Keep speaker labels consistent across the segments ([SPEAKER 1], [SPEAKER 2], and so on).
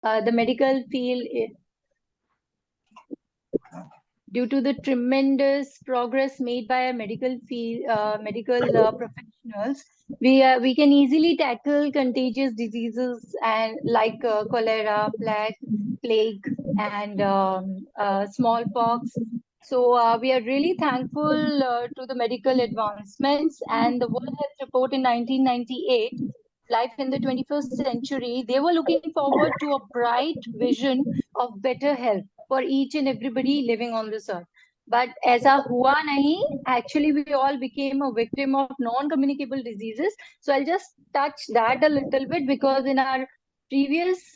[SPEAKER 1] the medical field, due to the tremendous progress made by our medical field, professionals, we can easily tackle contagious diseases and like cholera, plague, and smallpox. So we are really thankful to the medical advancements and the World Health Report in 1998, Life in the 21st Century. They were looking forward to a bright vision of better health for each and everybody living on this earth. But ऐसा हुआ नहीं. Actually, we all became a victim of non-communicable diseases. So I'll just touch that a little bit, because in our previous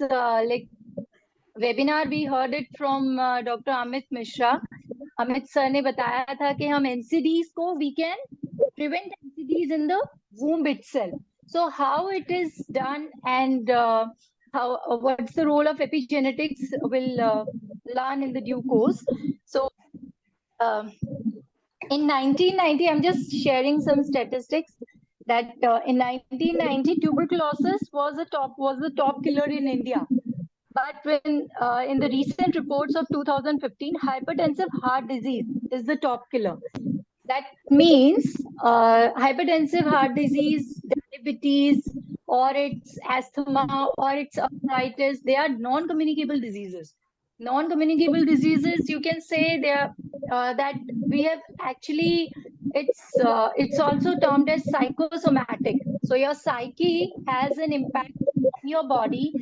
[SPEAKER 1] webinar, we heard it from Dr. Amit Mishra. Amit sir ने बताया था कि हम NCDs को we can prevent NCDs in the womb itself. So how it is done, and what's the role of epigenetics, will learn in the due course. So in 1990, I'm just sharing some statistics that in 1990, tuberculosis was the top killer in India. But when in the recent reports of 2015, hypertensive heart disease is the top killer. That means hypertensive heart disease, diabetes, or it's asthma, or it's arthritis, they are non-communicable diseases. Non-communicable diseases, you can say they are that we have actually, it's also termed as psychosomatic. So your psyche has an impact on your body,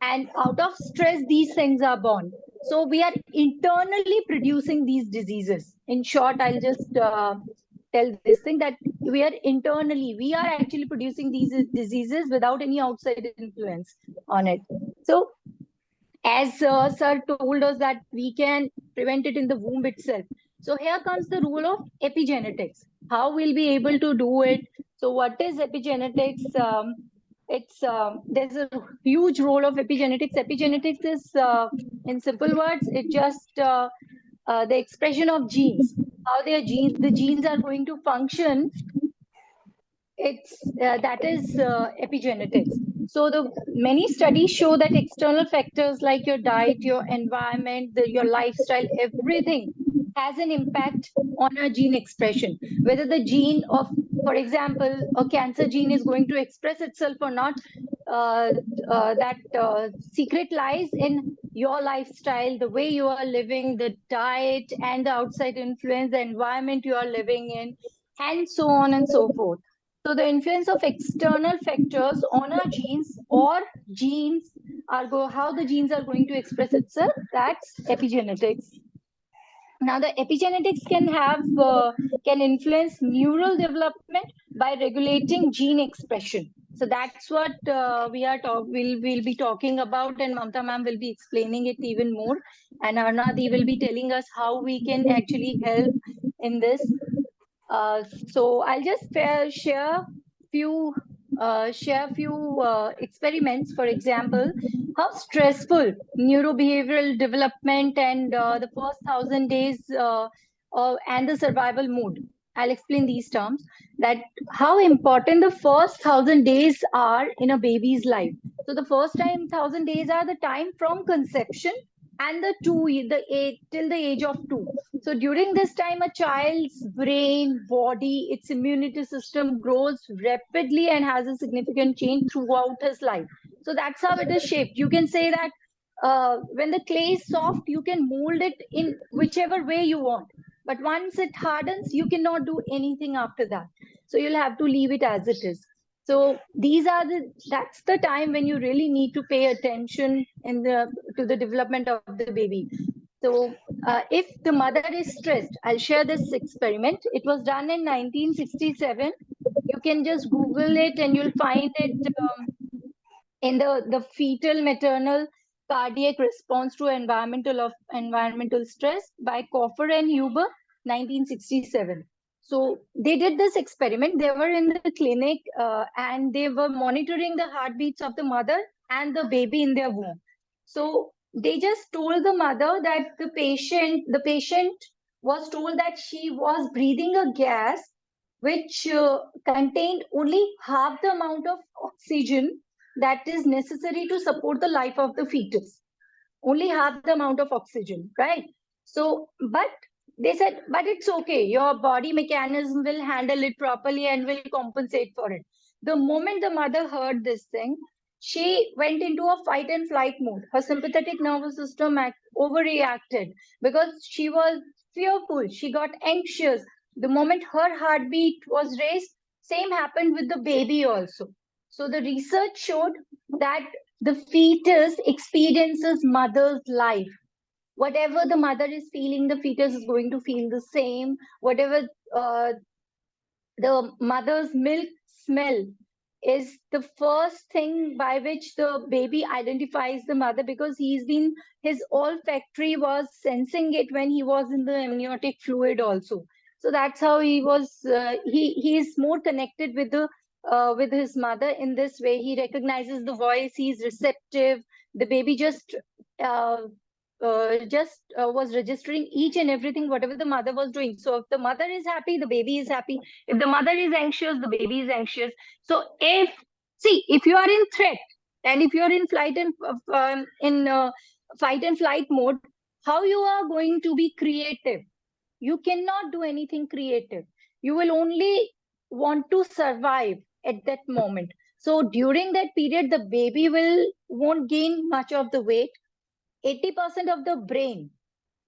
[SPEAKER 1] and out of stress, these things are born. So we are internally producing these diseases. In short, I'll just tell this thing that we are actually producing these diseases without any outside influence on it. So as sir told us that we can prevent it in the womb itself. So here comes the role of epigenetics. How we'll be able to do it? So what is epigenetics? There's a huge role of epigenetics. Epigenetics is, in simple words, it's just the expression of genes. How the genes are going to function. That is epigenetics. So the many studies show that external factors like your diet, your environment, your lifestyle, everything has an impact on our gene expression. Whether the gene of, for example, a cancer gene is going to express itself or not, that secret lies in your lifestyle, the way you are living, the diet, and the outside influence, the environment you are living in, and so on and so forth. So the influence of external factors on our genes, or genes how the genes are going to express itself, that's epigenetics. Now the epigenetics can influence neural development by regulating gene expression. So that's what we'll be talking about, and Mamta ma'am will be explaining it even more, and Arnadi will be telling us how we can actually help in this. So I'll just share few experiments. For example, how stressful neurobehavioral development and the first 1,000 days and the survival mode. I'll explain these terms, that how important the first 1,000 days are in a baby's life. So the first 1,000 days are the time from conception and till the age of 2. So during this time, a child's brain, body, its immunity system grows rapidly and has a significant change throughout his life. So that's how it is shaped. You can say that when the clay is soft, you can mold it in whichever way you want. But once it hardens, you cannot do anything after that. So you'll have to leave it as it is. So that's the time when you really need to pay attention to the development of the baby. So if the mother is stressed, I'll share this experiment. It was done in 1967. You can just Google it and you'll find it in the fetal maternal cardiac response to environmental stress by Coffer and Huber, 1967. So they did this experiment. They were in the clinic and they were monitoring the heartbeats of the mother and the baby in their womb. So they just told the mother that the patient was told that she was breathing a gas which contained only half the amount of oxygen that is necessary to support the life of the fetus. Only half the amount of oxygen, right? So, but they said, but it's okay. Your body mechanism will handle it properly and will compensate for it. The moment the mother heard this thing, she went into a fight and flight mode. Her sympathetic nervous system overreacted because she was fearful. She got anxious. The moment her heartbeat was raised, same happened with the baby also. So the research showed that the fetus experiences mother's life. Whatever the mother is feeling, the fetus is going to feel the same. Whatever the mother's milk smell is the first thing by which the baby identifies the mother, because his olfactory was sensing it when he was in the amniotic fluid also. So that's how he is more connected with his mother in this way. He recognizes the voice, he's receptive. The baby uh, was registering each and everything whatever the mother was doing. So if the mother is happy, the baby is happy. If the mother is anxious, the baby is anxious. So if you are in threat, and if you are in fight and flight mode, how you are going to be creative? You cannot do anything creative. You will only want to survive at that moment. So during that period, the baby won't gain much of the weight. 80% of the brain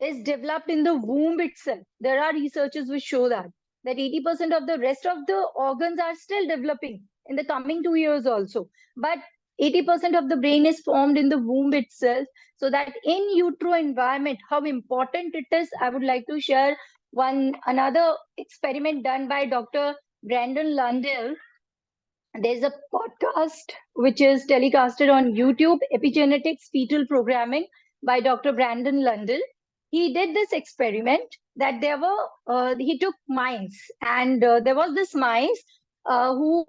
[SPEAKER 1] is developed in the womb itself. There are researches which show that 80% of the rest of the organs are still developing in the coming 2 years also. But 80% of the brain is formed in the womb itself. So that in utero environment, how important it is, I would like to share another experiment done by Dr. Brandon Lundell. There's a podcast which is telecasted on YouTube, Epigenetics Fetal Programming by Dr. Brandon Lundell. He did this experiment that he took mice, and there was this mice who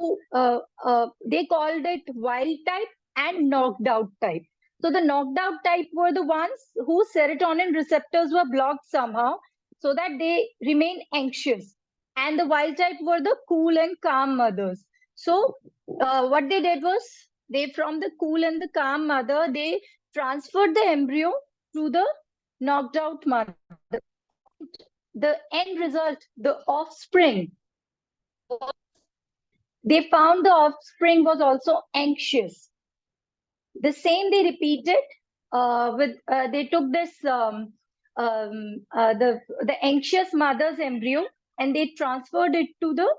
[SPEAKER 1] they called it wild type and knocked out type. So the knocked out type were the ones whose serotonin receptors were blocked somehow, so that they remain anxious. And the wild type were the cool and calm mothers. So what they did was, from the cool and the calm mother, they transferred the embryo to the knocked out mother. The end result, the offspring, they found the offspring was also anxious. The same they repeated they took the anxious mother's embryo and they transferred it to the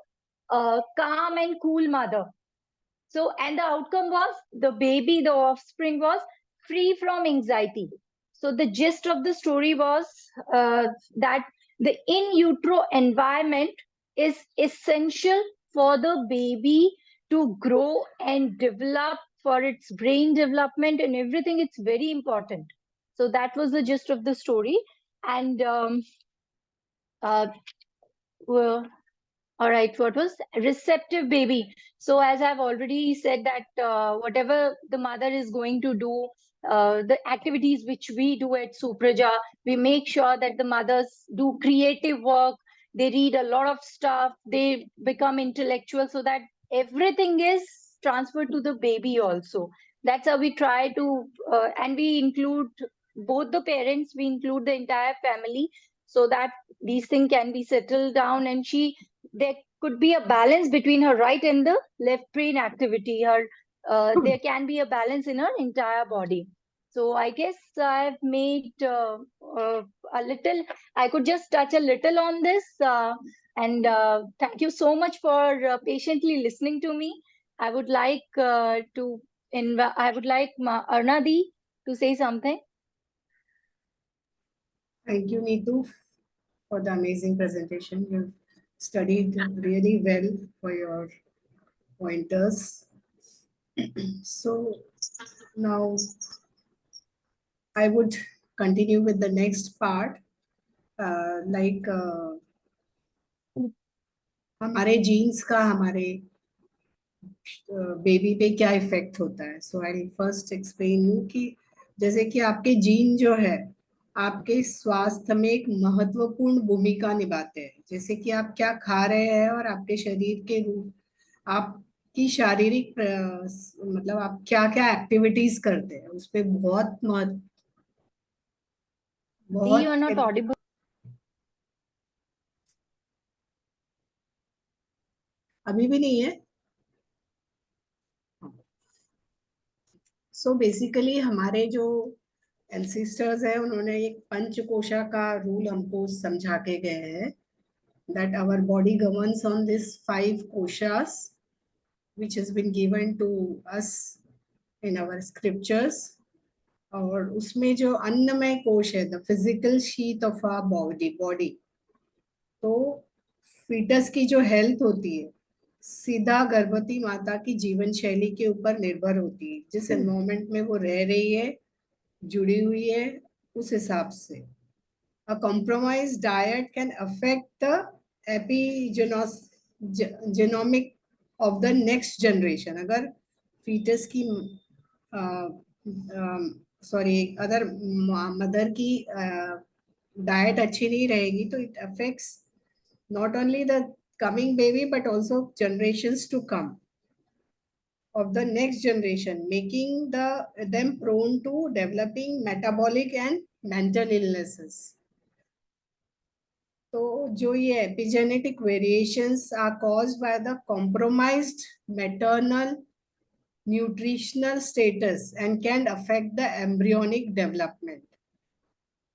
[SPEAKER 1] calm and cool mother. So, and the outcome was the offspring was free from anxiety. So the gist of the story was that the in utero environment is essential for the baby to grow and develop, for its brain development and everything. It's very important. So that was the gist of the story. And well, all right, what was receptive baby? So as I've already said that whatever the mother is going to do, the activities which we do at Supraja, we make sure that the mothers do creative work, they read a lot of stuff, they become intellectual, so that everything is transferred to the baby also. That's how we try to, and we include both the parents, we include the entire family, so that these things can be settled down, and there could be a balance between her right and the left brain activity. There can be a balance in her entire body. So I guess I've made a little, I could just touch a little on this. And thank you so much for patiently listening to me. I would like Aruna Di to say something.
[SPEAKER 2] Thank you, Neetu, for the amazing presentation. You've studied really well for your pointers. So now I would continue with the next part. हमारे jeans का हमारे baby पे क्या effect होता है. सो आई first explain you कि जैसे कि आपके जीन जो है आपके स्वास्थ्य में एक महत्वपूर्ण भूमिका निभाते हैं. जैसे कि आप क्या खा रहे हैं और आपके शरीर के रूप आप कि शारीरिक मतलब आप क्या क्या एक्टिविटीज करते हैं, उस पर बहुत
[SPEAKER 1] दी यू आर
[SPEAKER 2] बहुत
[SPEAKER 1] नॉट ऑडिबल।
[SPEAKER 2] अभी भी नहीं है। सो बेसिकली हमारे जो एंसेस्टर्स है उन्होंने एक पंचकोशा का रूल हमको समझा के गए हैं, that our body governs on this 5 koshas which has been given to us in our scriptures. और उसमें जो अन्नमय कोश है, the physical sheath of our body, तो फीटस की जो हेल्थ होती है सीधा गर्भवती माता की जीवन शैली के ऊपर निर्भर होती है, जिस एनवायरमेंट में वो रह रही है, जुड़ी हुई है, उस हिसाब से a compromised diet can affect the epigenomic of the next generation. अगर fetus की सॉरी अगर मदर की डाइट अच्छी नहीं रहेगी तो it affects not only the coming baby but also generations to come of the next generation, making them prone to developing metabolic and mental illnesses. तो जो ये epigenetic variations are caused by the compromised maternal nutritional status and can affect the embryonic development.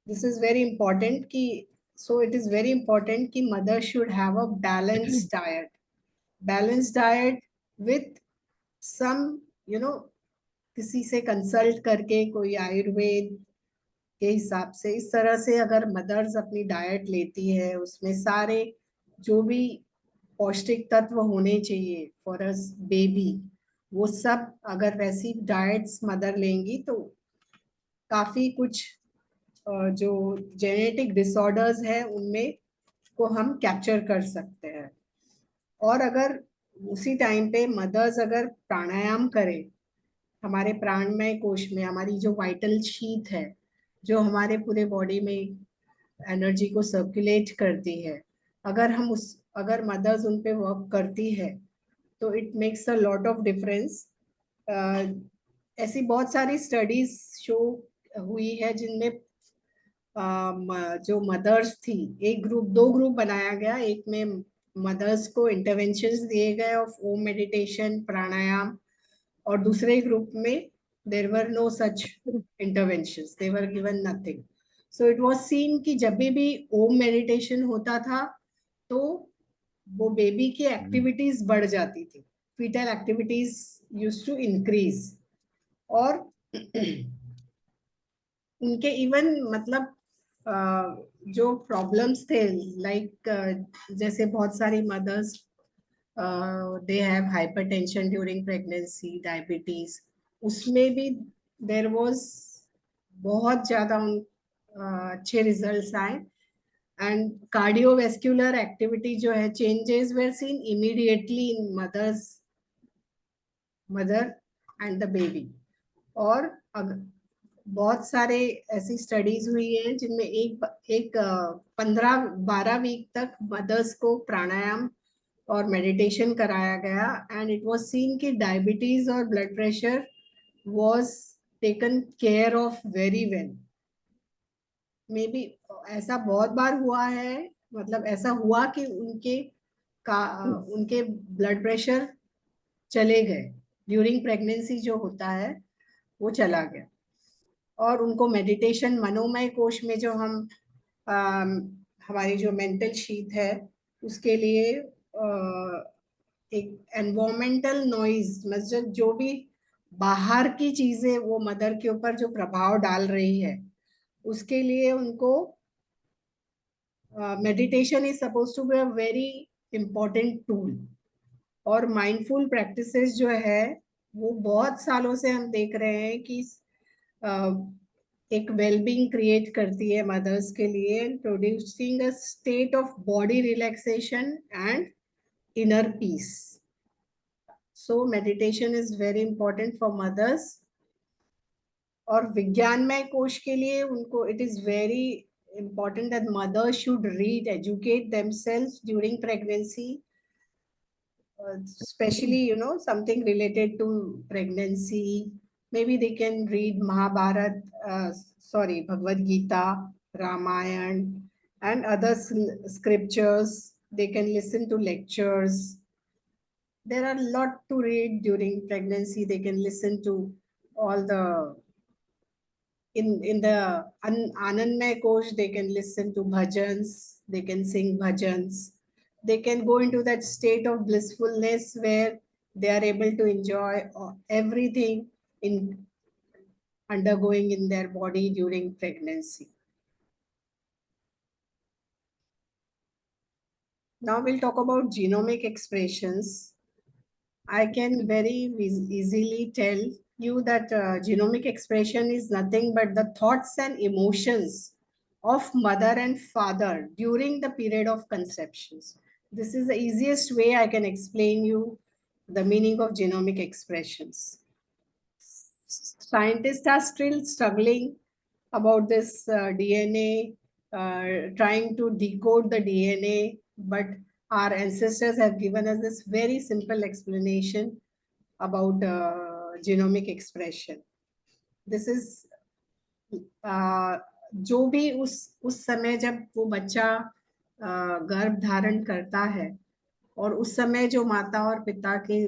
[SPEAKER 2] This is very important कि so it is very important कि mother should have a balanced diet with some किसी से consult करके, कोई आयुर्वेद के हिसाब से, इस तरह से अगर मदर्स अपनी डाइट लेती है उसमें सारे जो भी पौष्टिक तत्व होने चाहिए फॉर अ बेबी, वो सब अगर वैसी डाइट्स मदर लेंगी तो काफी कुछ जो जेनेटिक डिसऑर्डर्स है उनमें को हम कैप्चर कर सकते हैं. और अगर उसी टाइम पे मदर्स अगर प्राणायाम करें, हमारे प्राणमय कोश में हमारी जो वाइटल शीथ है जो हमारे पूरे बॉडी में एनर्जी को सर्कुलेट करती है, अगर मदर्स उन पे वर्क करती है तो it makes a lot of difference. ऐसी बहुत सारी स्टडीज शो हुई है जिनमें जो मदर्स थी, एक ग्रुप, 2 ग्रुप बनाया गया. एक में मदर्स को इंटरवेंशंस दिए गए ऑफ ओम मेडिटेशन, प्राणायाम, और दूसरे ग्रुप में there were no such interventions, they were given nothing. So it was seen कि जब भी ओम मेडिटेशन होता था तो वो बेबी की एक्टिविटीज बढ़ जाती थी, foetal activities used to increase, और उनके इवन मतलब जो प्रॉब्लम्स थे लाइक जैसे बहुत सारी mothers they have hypertension during pregnancy, diabetes, उसमें भी देर वॉज बहुत ज्यादा अच्छे रिजल्ट्स आए. एंड कार्डियोवेस्कुलर एक्टिविटी जो है, changes were seen immediately in mother and the baby. और बहुत सारे ऐसी स्टडीज हुई है जिनमें एक 15-12 वीक तक मदर्स को प्राणायाम और मेडिटेशन कराया गया, एंड इट वाज सीन कि डायबिटीज और blood pressure was taken care of very well. May be ऐसा बहुत बार हुआ है, मतलब ऐसा हुआ कि उनके ब्लड प्रेशर चले गए ड्यूरिंग प्रेगनेंसी, जो होता है वो चला गया. और उनको मेडिटेशन, मनोमय कोश में जो हम हमारी जो मेंटल शीट है उसके लिए एक एनवायरमेंटल नॉइज, मतलब जो भी बाहर की चीजें वो मदर के ऊपर जो प्रभाव डाल रही है, उसके लिए उनको meditation is suppose to be a very important tool. और माइंडफुल प्रैक्टिसेस जो है वो बहुत सालों से हम देख रहे हैं कि एक वेलबींग क्रिएट करती है मदर्स के लिए, producing a state of body relaxation and inner peace. So meditation is very important for mothers. और विज्ञानमय कोश के लिए उनको it is very important that mothers should read, educate themselves during pregnancy, especially, something related to pregnancy. Maybe they can read Bhagavad Gita, Ramayana, and other scriptures. They can listen to lectures. There are a lot to read during pregnancy. They can listen to all the in the Anandmay Kosh, they can listen to bhajans, they can sing bhajans, they can go into that state of blissfulness where they are able to enjoy everything in undergoing in their body during pregnancy. Now we'll talk about genomic expressions. I can very easily tell you that genomic expression is nothing but the thoughts and emotions of mother and father during the period of conceptions. This is the easiest way I can explain you the meaning of genomic expressions. Scientists are still struggling about this DNA, trying to decode the DNA, but our ancestors have given us this very simple explanation about genomic expression. This is जो भी उस समय जब वो बच्चा गर्भ धारण करता है और उस समय जो माता और पिता के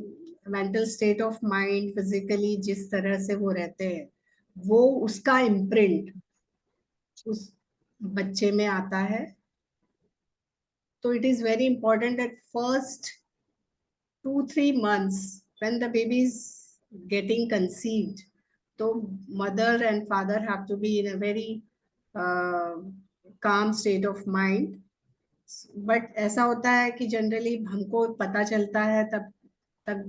[SPEAKER 2] mental state of mind physically जिस तरह से वो रहते हैं वो उसका इम्प्रिंट उस बच्चे में आता है. तो it is very important at first 2-3 months when the baby is getting conceived. So mother and father have to be in a very calm state of mind. But ऐसा होता है कि जनरली हमको पता चलता है तब तक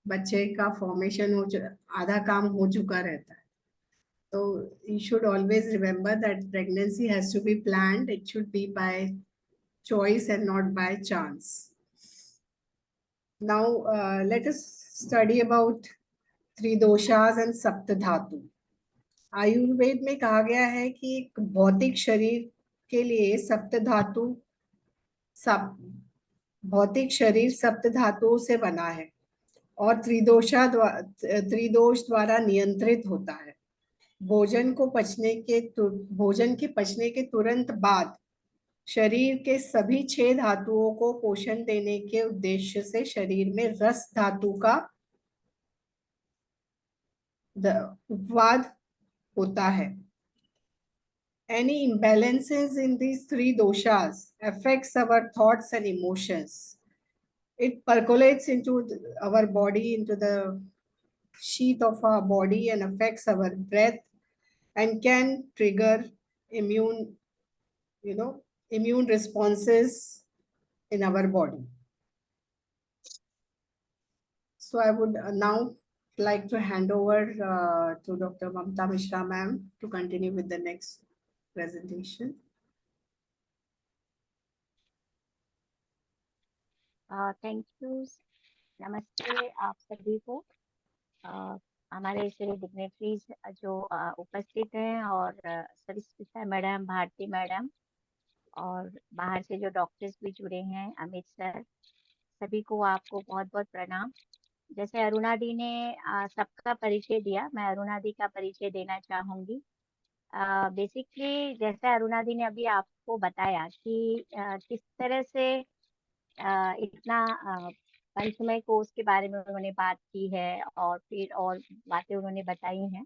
[SPEAKER 2] बच्चे का फॉर्मेशन आधा काम हो चुका रहता है. So you should always remember that pregnancy has to be planned. It should be by choice and not by chance. Now let us study about three doshas and saptadhatu. Ayurveda में कहा गया है कि एक भौतिक शरीर के लिए भौतिक शरीर सप्त धातुओं से बना है और त्रिदोष द्वारा नियंत्रित होता है. भोजन के पचने के तुरंत बाद शरीर के सभी 6 धातुओं को पोषण देने के उद्देश्य से शरीर में रस धातु का उपवाद होता है. Any imbalances in these 3 doshas affects our thoughts and emotions. It percolates into our body, into the sheath of our body and affects our breath and can trigger immune responses in our body. So I would now like to hand over to Dr. Mamta Mishra ma'am to continue with the next presentation.
[SPEAKER 3] Thank you. नमस्ते आप सभी को. हमारे सभी dignitaries जो उपस्थित हैं और सरिस्मिता मैडम, भारती मैडम और बाहर से जो डॉक्टर्स भी जुड़े हैं, अमित सर, सभी को आपको बहुत बहुत प्रणाम. जैसे अरुणा दी ने सबका परिचय दिया, मैं अरुणा दी का परिचय देना चाहूँगी. बेसिकली जैसे अरुणा दी ने अभी आपको बताया कि किस तरह से इतना पंचमय कोष के बारे में उन्होंने बात की है और फिर और बातें उन्होंने बताई हैं.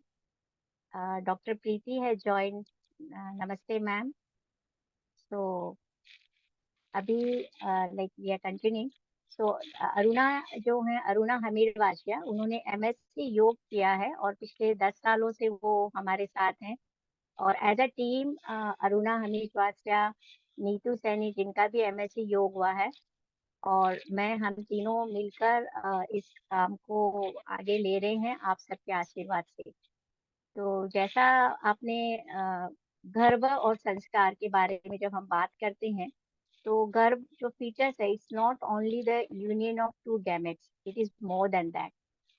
[SPEAKER 3] डॉक्टर प्रीति है जॉइन. नमस्ते मैम. सो अभी लाइक वी आर कंटिन्यूइंग. सो अरुणा जो है, अरुणा हमीरवासिया, उन्होंने एमएससी योग किया है और पिछले 10 सालों से वो हमारे साथ हैं. और as a team Aruna Hamirwasia, Neetu Saini जिनका भी एमएससी योग हुआ है, और हम तीनों मिलकर इस काम को आगे ले रहे हैं आप सबके आशीर्वाद से. तो जैसा आपने गर्भ और संस्कार के बारे में जब हम बात करते हैं तो गर्भ जो फीचर्स है, it's not only the union of 2 gametes, it is more than that.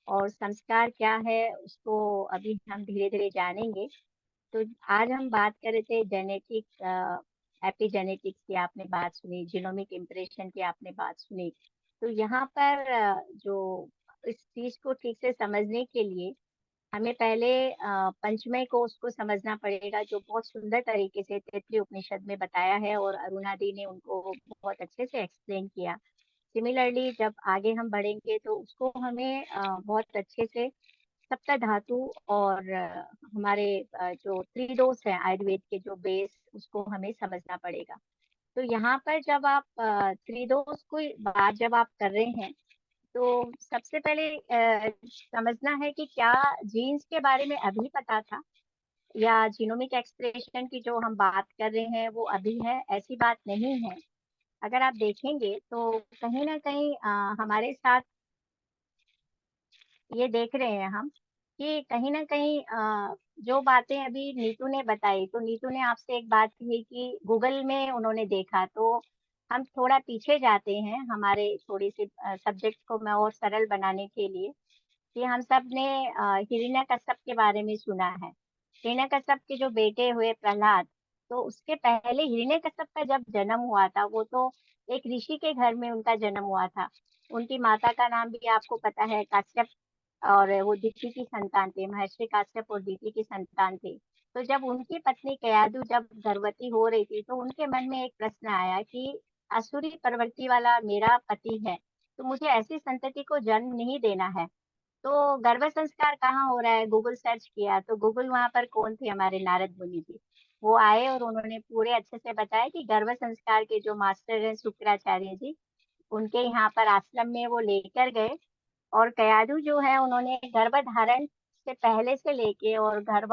[SPEAKER 3] और संस्कार क्या है उसको अभी हम धीरे धीरे जानेंगे. तो आज हम बात कर रहे थे जेनेटिक एपिजेनेटिक्स की आपने बात सुनी, जीनोमिक इम्प्रेशन की आपने बात सुनी. तो यहाँ पर जो इस चीज को ठीक से समझने के लिए हमें पहले पंचमय को उसको समझना पड़ेगा, जो बहुत सुंदर तरीके से तैत्तिरीय उपनिषद में बताया है और अरुणा दी ने उनको बहुत अच्छे से एक्सप्लेन किया। सिमिलरली जब आगे हम बढ़ेंगे तो उसको हमें बहुत अच्छे से सप्त धातु और हमारे जो त्रिदोष है आयुर्वेद के जो बेस, उसको हमें समझना पड़ेगा। तो यहाँ पर जब आप त्रिदोष को बात जब आप कर रहे हैं, तो सबसे पहले समझना है कि क्या जीन्स के बारे में अभी पता था, या जीनोमिक एक्सप्रेशन की जो हम बात कर रहे हैं वो अभी है, ऐसी बात नहीं है। अगर आप देखेंगे तो कहीं ना कहीं हमारे साथ ये देख रहे हैं हम कि कहीं ना कहीं जो बातें अभी नीतू ने बताई, तो नीतू ने आपसे एक बात कही कि गूगल में उन्होंने देखा, तो हम थोड़ा पीछे जाते हैं हमारे थोड़ी सी सब्जेक्ट को मैं और सरल बनाने के लिए, कि हम सब ने हिरण्यकश्यप के बारे में सुना है। हिरण्यकश्यप के जो बेटे हुए प्रहलाद, तो उसके पहले हिरण्यकश्यप का जब जन्म हुआ था, वो तो एक ऋषि के घर में उनका जन्म हुआ था। उनकी माता का नाम भी आपको पता है, काश्यप, और वो दिति की संतान थे, महर्षि काश्यप और दिति की संतान थे। तो जब उनकी पत्नी कयादु जब गर्भवती हो रही थी, तो उनके मन में एक प्रश्न आया कि असुरी प्रवृत्ति वाला मेरा पति है, तो मुझे ऐसी संतति को जन्म नहीं देना है। तो गर्भ संस्कार कहाँ हो रहा है, गूगल सर्च किया, तो गूगल वहां पर कौन थे, हमारे नारद मुनि जी। वो आए और उन्होंने पूरे अच्छे से बताया कि गर्भ संस्कार के जो मास्टर हैं शुक्राचार्य जी, उनके यहाँ पर आश्रम में वो लेकर गए। और कयादु जो है, उन्होंने गर्भ धारण से पहले से लेके और गर्भ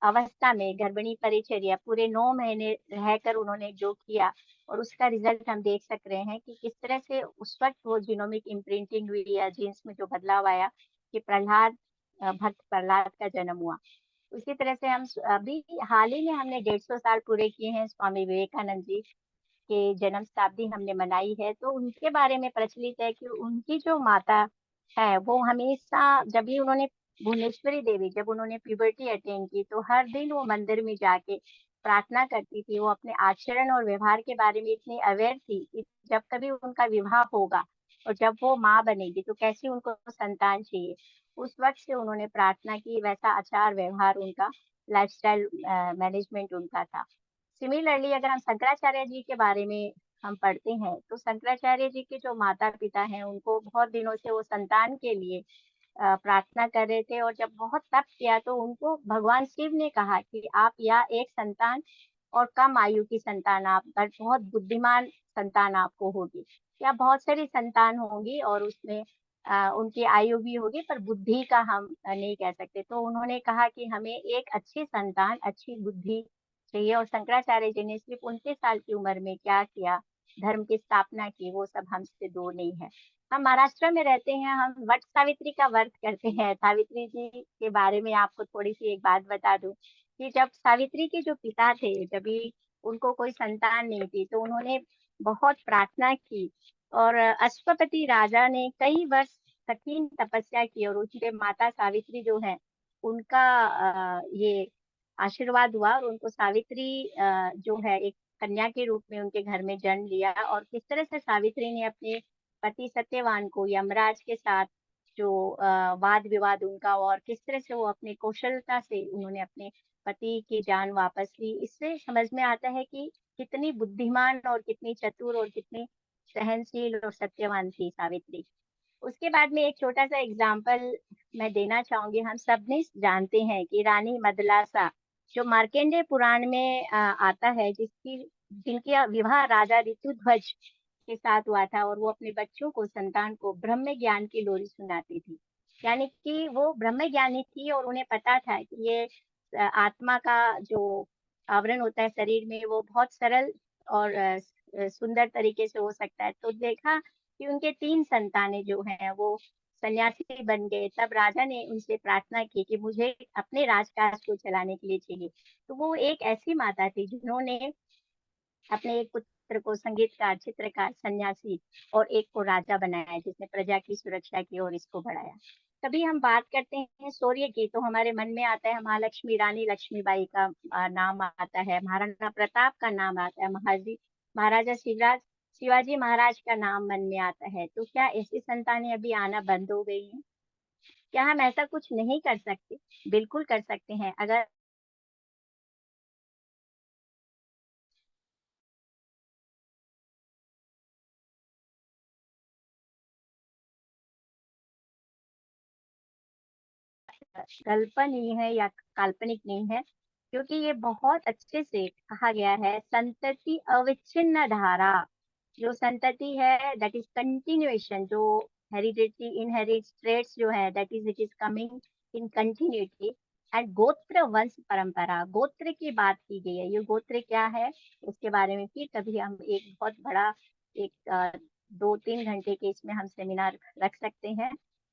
[SPEAKER 3] अवस्था में गर्भिणी परिचर्या पूरे 9 महीने रहकर उन्होंने जो किया, और उसका रिजल्ट हम देख सक रहे हैं कि किस तरह से उस वक्त वो जीनोमिक इम्प्रिंटिंग हुई या जीन्स में जो बदलाव आया, कि प्रहलाद भक्त प्रहलाद का जन्म हुआ। उसी तरह से हम अभी हाल ही में हमने 150 साल पूरे किए हैं स्वामी विवेकानंद जी के जन्म शताब्दी हमने मनाई है। तो उनके बारे में प्रचलित है कि उनकी जो माता है, वो हमेशा जब भी उन्होंने भुवनेश्वरी देवी जब उन्होंने प्यूबर्टी अटेन की, तो हर दिन वो मंदिर में जाके प्रार्थना करती थी। वो अपने आचरण और व्यवहार के बारे में इतनी अवेयर थी कि जब कभी उनका विवाह होगा और जब वो माँ बनेगी तो कैसे उनको संतान चाहिए, उस वक्त से उन्होंने प्रार्थना की, वैसा आचार व्यवहार उनका, लाइफस्टाइल मैनेजमेंट उनका था। सिमिलरली अगर हम शंकराचार्य जी के बारे में हम पढ़ते हैं, तो शंकराचार्य जी के जो माता पिता हैं, उनको बहुत दिनों से वो संतान के लिए प्रार्थना कर रहे थे, और जब बहुत तप किया तो उनको भगवान शिव ने कहा कि आप या एक संतान और कम आयु की संतान, आप बट बहुत बुद्धिमान संतान आपको होगी, या बहुत सारी संतान होंगी और उसमें उनकी आयु भी होगी, पर बुद्धि का हम नहीं कह सकते। तो उन्होंने कहा कि हमें एक अच्छी संतान, अच्छी बुद्धि चाहिए। और शंकराचार्य जी ने सिर्फ 29 साल की उम्र में क्या किया, धर्म की स्थापना की, वो सब हमसे दूर नहीं है। हम महाराष्ट्र में रहते हैं, हम वट सावित्री का व्रत करते हैं। सावित्री जी के बारे में आपको थोड़ी सी एक बात बता दूं, कि जब सावित्री के जो पिता थे, जब भी उनको कोई संतान नहीं थी, तो उन्होंने बहुत प्रार्थना की, और अश्वपति राजा ने कई वर्ष कठिन तपस्या की, और उनके माता सावित्री जो है, उनका ये आशीर्वाद हुआ, और उनको सावित्री जो है एक कन्या के रूप में उनके घर में जन्म लिया। और किस तरह से सावित्री ने अपने पति सत्यवान को यमराज के साथ जो वाद विवाद उनका, और किस तरह से वो अपने कौशलता से उन्होंने अपने पति की जान वापस ली, इससे समझ में आता है कि कितनी बुद्धिमान और कितनी चतुर और कितनी सहनशील और सत्यवान थी सावित्री। उसके बाद में एक छोटा सा एग्जाम्पल मैं देना चाहूंगी। हम सब ने जानते हैं कि रानी मदलासा, जो मार्कंडेय पुराण में आता है, जिनकी विवाह राजा ऋतुध्वज के साथ हुआ था, और वो अपने बच्चों को, संतान को ब्रह्म ज्ञान की लोरी सुनाती थी। यानी कि वो ब्रह्म ज्ञानी थी, और उन्हें पता था कि ये आत्मा का जो आवरण होता है शरीर में, वो बहुत सरल और सुंदर तरीके से हो सकता है। तो देखा कि उनके 3 संतानें जो हैं वो सन्यासी बन गए। तब राजा ने उनसे प्रार्थना की कि मुझे अपने राजकाज को चलाने के लिए चाहिए। तो वो एक ऐसी माता थी जिन्होंने अपने एक पुत्र को संगीतकार, चित्रकार, सन्यासी, और एक को राजा बनाया, जिसने प्रजा की सुरक्षा की और इसको बढ़ाया। कभी हम बात करते हैं शौर्य की, तो हमारे मन में आता है महालक्ष्मी, रानी लक्ष्मीबाई का नाम आता है, महाराणा प्रताप का नाम आता है, महाराजा शिवराज शिवाजी महाराज का नाम मन में आता है, तो क्या ऐसी संतानें अभी आना बंद हो गई हैं? क्या हम ऐसा कुछ नहीं कर सकते? बिल्कुल कर सकते हैं। अगर कल्पनीय है या काल्पनिक नहीं है, क्योंकि ये बहुत अच्छे से कहा गया है, संतति अविच्छिन्न धारा। जो संतति है दैट इज कंटिन्यूएशन, जो हेरिडिटी इनहेरिट ट्रेट्स जो है that is it is coming in continuity. And गोत्र वंश परंपरा, गोत्र की बात की गई है। ये गोत्र क्या है उसके बारे में फिर कभी हम एक बहुत बड़ा एक 2-3 घंटे के इसमें हम सेमिनार रख सकते हैं।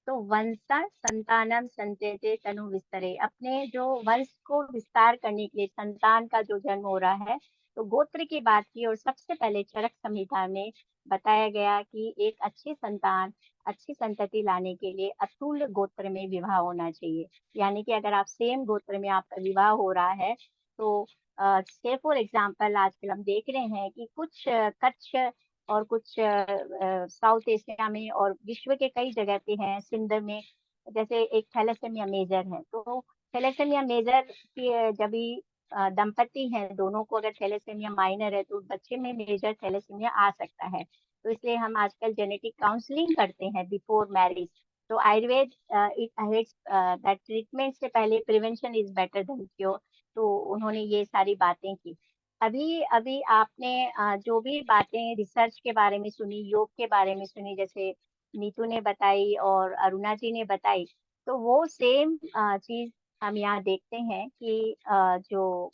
[SPEAKER 3] तो वंशा संतानम संत्यते तनु विस्तरे, अपने जो वंश को विस्तार करने के लिए संतान का जो जन्म हो रहा है, तो गोत्र की बात की। और सबसे पहले चरक संहिता में बताया गया कि एक अच्छी संतान, अच्छी संतति लाने के लिए अतुल्य गोत्र में विवाह होना चाहिए। यानी कि अगर आप सेम गोत्र में आपका विवाह हो रहा है, तो से फॉर एग्जाम्पल आजकल हम देख रहे हैं कि कुछ कच्छ और कुछ साउथ एशिया में और विश्व के कई जगह पे हैं, सिंध में, जैसे एक थैलेसेमिया मेजर है। तो थैलेसेमिया मेजर की जब भी दंपति हैं, दोनों को अगर थैलेसेमिया माइनर है तो बच्चे में मेजर थैलेसेमिया आ सकता है। तो इसलिए हम आजकल जेनेटिक काउंसलिंग करते हैं बिफोर मैरिज। तो Ayurveda it heads that treatment से पहले prevention is better than cure. तो उन्होंने ये सारी बातें की। अभी अभी आपने जो भी बातें रिसर्च के बारे में सुनी, योग के बारे में सुनी, जैसे नीतू ने बताई और अरुणा जी ने बताई, तो वो सेम चीज हम यहाँ देखते हैं कि जो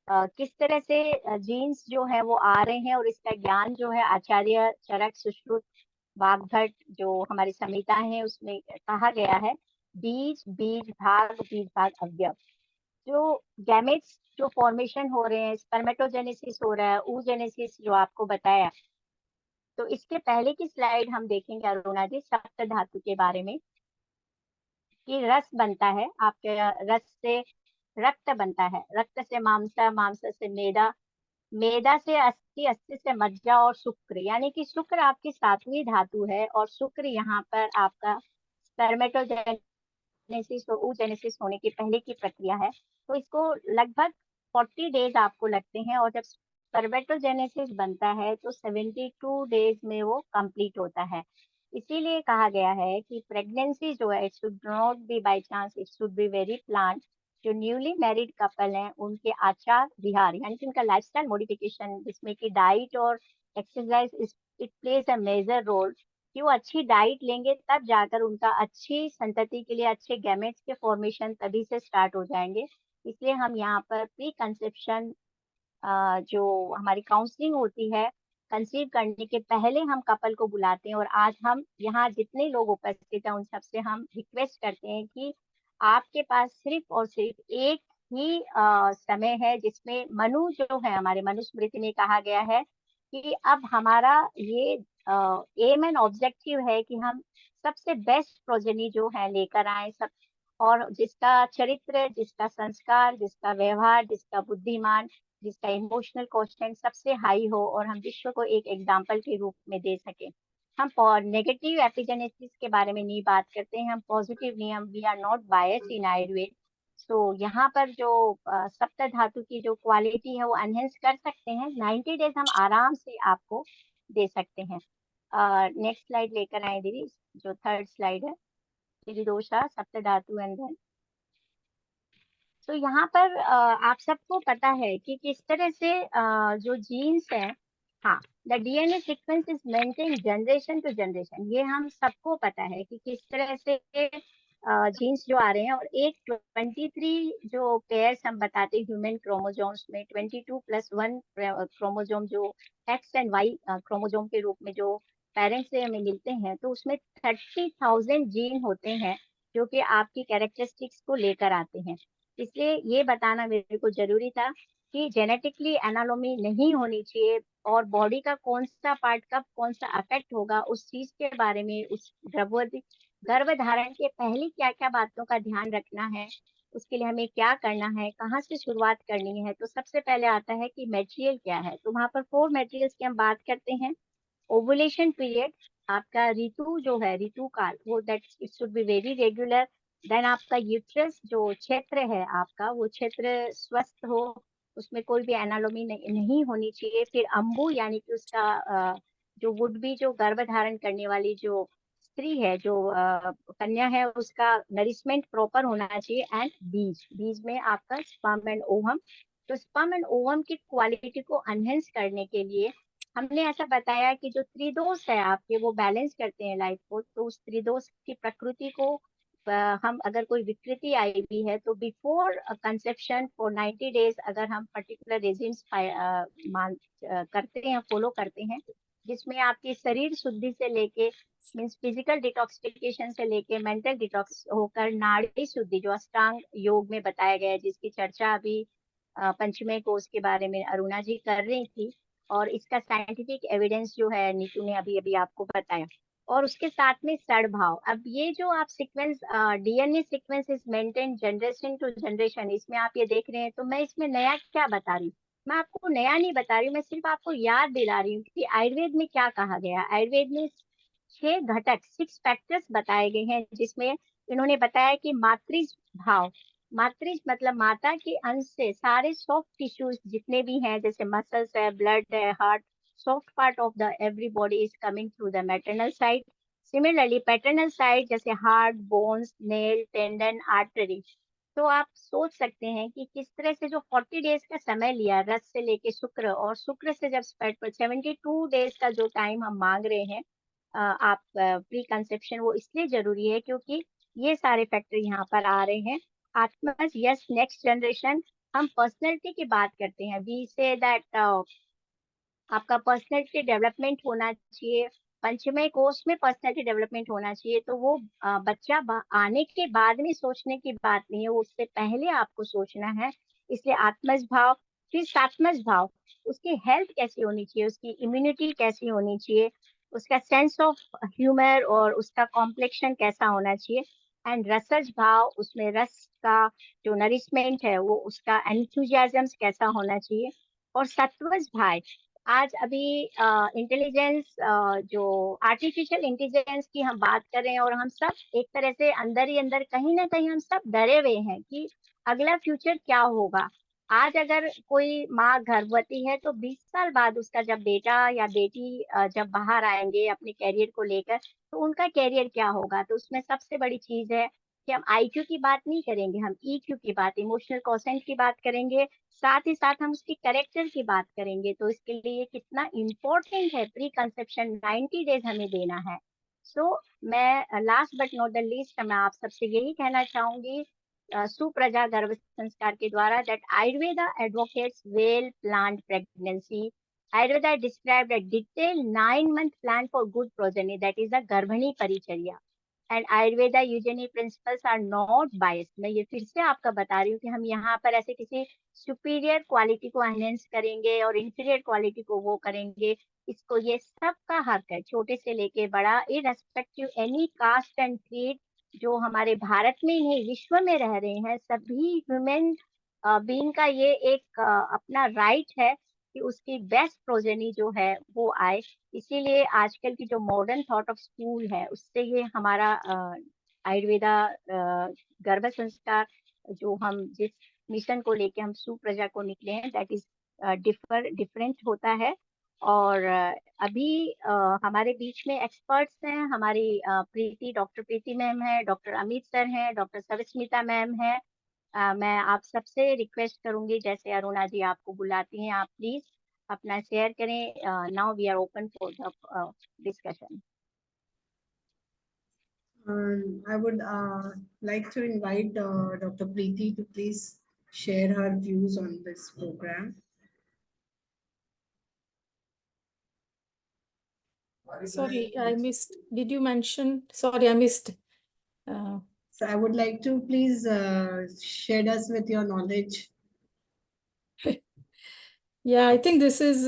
[SPEAKER 3] किस तरह से जीन्स जो है वो आ रहे हैं, और इसका ज्ञान जो है आचार्य चरक सुश्रुत वाग्भट जो हमारी संहिता है उसमें कहा गया है, बीज भाग अव्यय। जो गैमेट्स जो फॉर्मेशन हो रहे हैं, स्पर्मेटोजेनेसिस हो रहा है, oogenesis जो आपको बताया। तो इसके पहले की स्लाइड हम देखेंगे अरुणा जी, सप्त धातु के बारे में, कि रस बनता है आपके, रस से रक्त बनता है, रक्त से मांसा, मांस से मेदा, मेदा से अस्थि, अस्थि से मज्जा और शुक्र। यानी कि शुक्र आपकी सातवीं धातु है, और शुक्र यहाँ पर आपका स्पर्मेटोजेनेसिस जेनेसिस और oogenesis होने की पहले की प्रक्रिया है। तो इसको लगभग 40 डेज आपको लगते हैं, और जब स्पर्मेटोजेनेसिस बनता है तो 72 डेज में वो कंप्लीट होता है। इसीलिए कहा गया है कि प्रेगनेंसी जो है it should not be by chance, it should be very plan. जो न्यूली मैरिड कपल हैं उनके आचार विहार, यानी कि उनका लाइफस्टाइल मॉडिफिकेशन, जिसमें कि डाइट और exercise it plays a major role, कि वो अच्छी डाइट लेंगे तब जाकर उनका अच्छी संतति के लिए अच्छे गैमेट्स के फॉर्मेशन तभी से स्टार्ट हो जाएंगे। इसलिए हम यहाँ पर प्री कंसेप्शन जो हमारी काउंसलिंग होती है, कंसीव करने के पहले हम कपल को बुलाते हैं। और आज हम यहाँ जितने लोग उपस्थित हैं उन सबसे हम रिक्वेस्ट करते हैं कि आपके पास सिर्फ और सिर्फ एक ही समय है, जिसमें मनु जो है, हमारे मनुस्मृति में कहा गया है कि अब हमारा ये एम एंड ऑब्जेक्टिव है कि हम सबसे बेस्ट प्रोजेनी जो है लेकर आए सब, और जिसका चरित्र, जिसका संस्कार, जिसका व्यवहार, जिसका बुद्धिमान, जिसका इमोशनल क्वेश्चन सबसे हाई हो, और हम विश्व को एक एग्जाम्पल के रूप में दे सके। हम नेगेटिव एपिजेनेसिस के बारे में नहीं बात करते हैं, हम पॉजिटिव नहीं, हम वी आर नॉट बायस इन आयुर्वेद। तो यहाँ पर जो सप्त धातु की जो क्वालिटी है वो एनहेंस कर सकते हैं। 90 डेज हम आराम से आपको दे सकते हैं। नेक्स्ट स्लाइड लेकर आए दीदी, जो थर्ड स्लाइड है, त्रिदोषा सप्त धातु एंड देन। तो यहाँ पर आप सबको पता है कि किस तरह से जो जीन्स है, हाँ, the DNA sequence is maintain generation to generation. ये हम सबको पता है कि किस तरह से जीन्स जो आ रहे हैं। और एक 23 जो पेयर्स हम बताते हैं ह्यूमन क्रोमोजोम्स में, 22+1 क्रोमोजोम जो एक्स एंड वाई क्रोमोजोम के रूप में जो पेरेंट्स से हमें मिलते हैं, तो उसमें 30,000 जीन होते हैं जो कि आपकी कैरेक्टरिस्टिक्स को लेकर आते हैं। इसलिए ये बताना मेरे को जरूरी था कि जेनेटिकली एनाटॉमी नहीं होनी चाहिए, और बॉडी का कौन सा पार्ट कब कौन सा अफेक्ट होगा उस चीज के बारे में, उस गर्भ धारण के पहले क्या क्या बातों का ध्यान रखना है, उसके लिए हमें क्या करना है, कहाँ से शुरुआत करनी है। तो सबसे पहले आता है कि मटेरियल क्या है। तो वहाँ पर 4 मटेरियल्स की हम बात करते हैं। ओवुलेशन पीरियड, आपका ऋतु जो है, ऋतु काल, वो that it should be very regular. Then आपका यूट्रस जो क्षेत्र है आपका, वो क्षेत्र स्वस्थ हो, उसमें कोई भी एनाटॉमी नहीं होनी चाहिए। फिर अम्बु यानी कि उसका जो वुड बी, जो गर्भ धारण करने वाली जो स्त्री है, जो कन्या है, उसका नरिशमेंट प्रॉपर होना चाहिए। एंड बीज, बीज में आपका स्पर्म एंड ओवम। तो स्पर्म एंड ओवम की क्वालिटी को एनहेंस करने के लिए हमने ऐसा बताया कि जो त्रिदोष है आपके, वो बैलेंस करते हैं लाइफ को। तो उस त्रिदोष की प्रकृति को हम, अगर कोई विकृति आई हुई है, तो बिफोर कंसेप्शन फॉर 90 डेज अगर हम पर्टिकुलर रेजिम्स करते हैं, फॉलो करते हैं, जिसमें आपकी शरीर शुद्धि से लेके, मीन्स फिजिकल डिटॉक्सिफिकेशन से लेके मेंटल डिटॉक्स होकर नाड़ी शुद्धि, जो अष्टांग योग में बताया गया है, जिसकी चर्चा अभी पंचमय कोष के बारे में अरुणा जी कर रही थी, और इसका साइंटिफिक एविडेंस जो है नीतू ने अभी अभी आपको बताया। और उसके साथ में सद्भाव। अब ये जो आप sequence, DNA sequence is maintain generation to generation, इसमें आप ये देख रहे हैं। तो मैं इसमें नया क्या बता रही हूँ? मैं आपको नया नहीं बता रही हूँ, मैं सिर्फ आपको याद दिला रही हूँ कि आयुर्वेद में क्या कहा गया। आयुर्वेद में 6 घटक, 6 फैक्टर्स बताए गए हैं, जिसमें इन्होंने बताया कि मातृज भाव, मातृज मतलब माता के अंश से सारे सॉफ्ट टिश्यूज जितने भी हैं, जैसे मसल्स है, ब्लड है, heart, soft part of the every body is coming through the maternal side. Similarly, paternal side जैसे heart, bones, nail, tendon, artery. तो आप सोच सकते हैं कि किस तरह से जो 40 डेज का समय लिया रस से लेके शुक्र, और शुक्र से जब 72 डेज का जो टाइम हम मांग रहे हैं आप प्री कंसेप्शन, वो इसलिए जरूरी है क्योंकि ये सारे फैक्टर यहाँ पर आ रहे हैं। आत्मज, यस, नेक्स्ट जनरेशन। हम पर्सनैलिटी की बात करते हैं, वी से दैट आपका पर्सनैलिटी डेवलपमेंट होना चाहिए, पंचमय कोष में पर्सनैलिटी डेवलपमेंट होना चाहिए। तो वो बच्चा आने के बाद में सोचने की बात नहीं है, वो उससे पहले आपको सोचना है। इसलिए आत्मज भाव। फिर सात्मज भाव, उसकी हेल्थ कैसी होनी चाहिए, उसकी इम्यूनिटी कैसी होनी चाहिए, उसका सेंस ऑफ ह्यूमर और उसका कॉम्प्लेक्शन कैसा होना चाहिए। एंड रसज भाव, उसमें रस का जो नरिशमेंट है, वो उसका एंथुजियाज्म कैसा होना चाहिए। और सत्वज भाव, आज अभी इंटेलिजेंस, जो आर्टिफिशियल इंटेलिजेंस की हम बात कर रहे हैं, और हम सब एक तरह से अंदर ही अंदर कहीं ना कहीं हम सब डरे हुए हैं कि अगला फ्यूचर क्या होगा। आज अगर कोई माँ गर्भवती है, तो 20 साल बाद उसका जब बेटा या बेटी जब बाहर आएंगे अपने कैरियर को लेकर, तो उनका कैरियर क्या होगा। तो उसमें सबसे बड़ी चीज है कि हम आईक्यू की बात नहीं करेंगे, हम ईक्यू की बात, इमोशनल क्वोशेंट की बात करेंगे। साथ ही साथ हम उसकी कैरेक्टर की बात करेंगे। तो इसके लिए कितना इम्पोर्टेंट है प्री कंसेप्शन 90 डेज हमें देना है। सो मैं last but not the least, मैं आप सबसे यही कहना चाहूंगी सुप्रजा गर्भ संस्कार के द्वारा, that Ayurveda advocates well planned pregnancy. Ayurveda described a detailed 9-month plan for good progeny, that is a garbhini paricharya. And Ayurveda eugenic principles are not biased. मैं ये फिर से आपका बता रही हूँ कि हम यहाँ पर ऐसे किसी सुपीरियर क्वालिटी को एनहेंस करेंगे और इंफीरियर क्वालिटी को वो करेंगे, इसको, ये सबका हक है, छोटे से लेके बड़ा, irrespective any caste and creed. जो हमारे भारत में ही नहीं, विश्व में रह रहे हैं सभी ह्यूमन बीइंग का ये एक अपना राइट है कि उसकी बेस्ट प्रोजेनी जो है वो आए। इसीलिए आजकल की जो मॉडर्न थॉट ऑफ स्कूल है, उससे ये हमारा आयुर्वेदा गर्भ संस्कार, जो हम जिस मिशन को लेके हम सुप्रजा को निकले हैं, दैट इज डिफरेंट होता है। और अभी हमारे बीच में एक्सपर्ट्स हैं, हमारी प्रीति, डॉक्टर प्रीति मैम है, डॉक्टर अमित सर हैं, डॉक्टर सरस्मिता मैम है। मैं आप सबसे रिक्वेस्ट करूंगी, जैसे अरुणा जी आपको बुलाती हैं, आप प्लीज अपना शेयर करें। Now we are open for the discussion.
[SPEAKER 2] I would like to invite Dr. Preeti to please share her views on this program.
[SPEAKER 4] Sorry, I missed. Did you mention? Sorry, I missed.
[SPEAKER 2] So I would like to please share us with your knowledge.
[SPEAKER 4] Yeah, I think this is